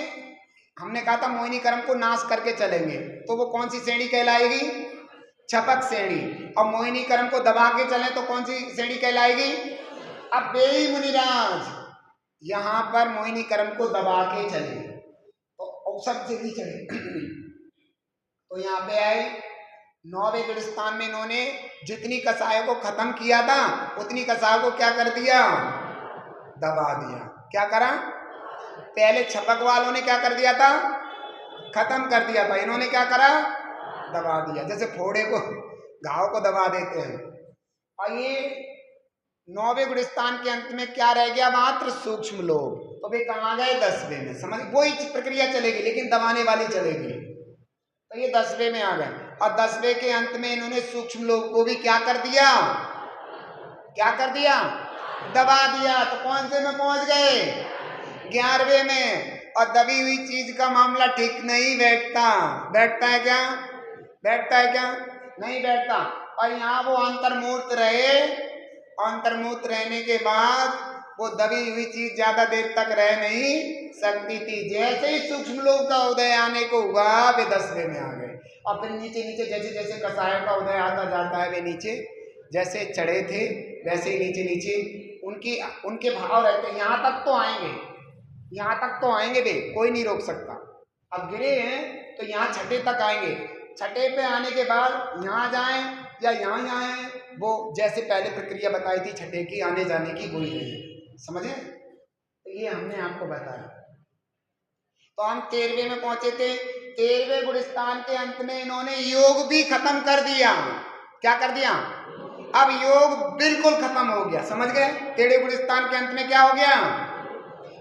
हमने कहा था मोहिनी कर्म को नाश करके चलेंगे, तो वो कौन सी श्रेणी कहलाएगी? छपक श्रेणी। और मोहिनी कर्म को दबा के चले तो कौन सी श्रेणी कहलाएगी? अब बेई मुनिराज यहाँ पर मोहिनी कर्म को दबा के चले तो सब जल्दी चले। तो यहाँ पे आए 9वें गुण स्थान में इन्होंने जितनी कसायों को खत्म किया था उतनी कसायों को क्या कर दिया? दबा दिया। क्या करा? पहले छपक वालों ने क्या कर दिया था? खत्म कर दिया था। इन्होंने क्या करा? दबा दिया। जैसे फोड़े को, घाव को दबा देते हैं। और ये 9वें गुण स्थान के अंत में क्या रह गया? मात्र सूक्ष्म लोक। तो वे कहाँ गए? 10वें में। समझ, वही प्रक्रिया चलेगी लेकिन दबाने वाली चलेगी। तो ये 10वें में आ गए और 10वें के अंत में इन्होंने सूक्ष्म लोक को भी क्या कर दिया? क्या कर दिया? दबा दिया। तो कौन से में पहुंच गए? 11वें में। और दबी हुई चीज का मामला ठीक नहीं बैठता। बैठता है क्या? बैठता है क्या? नहीं बैठता। और यहाँ वो अंतर्मूर्त रहे, अंतर्मूर्त रहने के बाद वो दबी हुई चीज ज्यादा देर तक रह नहीं सकती थी। जैसे ही सूक्ष्म लोक का उदय आने को हुआ वे 10वें में आ गए। और फिर नीचे नीचे जैसे जैसे कसायों का उदय आता जाता है वे नीचे जैसे चढ़े थे वैसे ही नीचे नीचे उनके भाव रहते। यहाँ तक तो आएंगे, यहाँ तक तो आएंगे वे, कोई नहीं रोक सकता। अब गिरे हैं तो यहाँ छठे तक आएंगे। छठे पे आने के बाद यहाँ जाएं या यहाँ जाएं, वो जैसे पहले प्रक्रिया बताई थी छठे की आने जाने की वही रही। समझे? तो ये हमने आपको बताया। तो हम 13वें में पहुंचे थे। 13वें गुण स्थान के अंत में इन्होंने योग भी खत्म कर दिया। क्या कर दिया? अब योग बिल्कुल खत्म हो गया। समझ गए? 13वें गुण स्थान के अंत में क्या हो गया?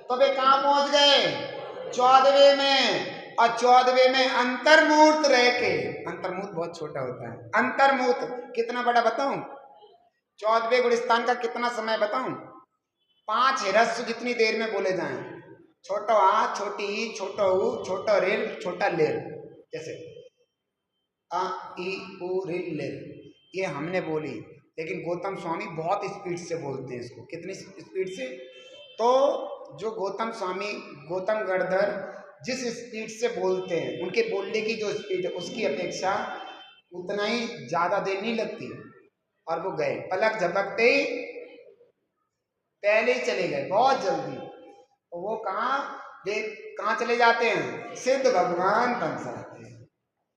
तो वे कहाँ पहुंच गए? 14वें में। और 14वें में अंतर्मूर्त रह के, अंतर्मूर्त बहुत छोटा होता है, अंतर्मूर्त कितना बड़ा बताऊं? 14वें गुण स्थान का कितना समय बताऊं? 5 ह्रस्व जितनी देर में बोले जाएं। छोटा आ, छोटी ई, छोटा ऊ, छोटा रेल, छोटा लेर। जैसे आ ई उ रेल लेर, ये हमने बोली, लेकिन गौतम स्वामी बहुत स्पीड से बोलते हैं इसको। कितनी स्पीड से? तो जो गौतम स्वामी, गौतम गणधर जिस स्पीड से बोलते हैं, उनके बोलने की जो स्पीड है उसकी अपेक्षा उतना ही ज्यादा देर नहीं लगती। और वो गए, पलक झपकते ही पहले ही चले गए, बहुत जल्दी। तो वो कहाँ चले जाते हैं? सिद्ध भगवान कंसा।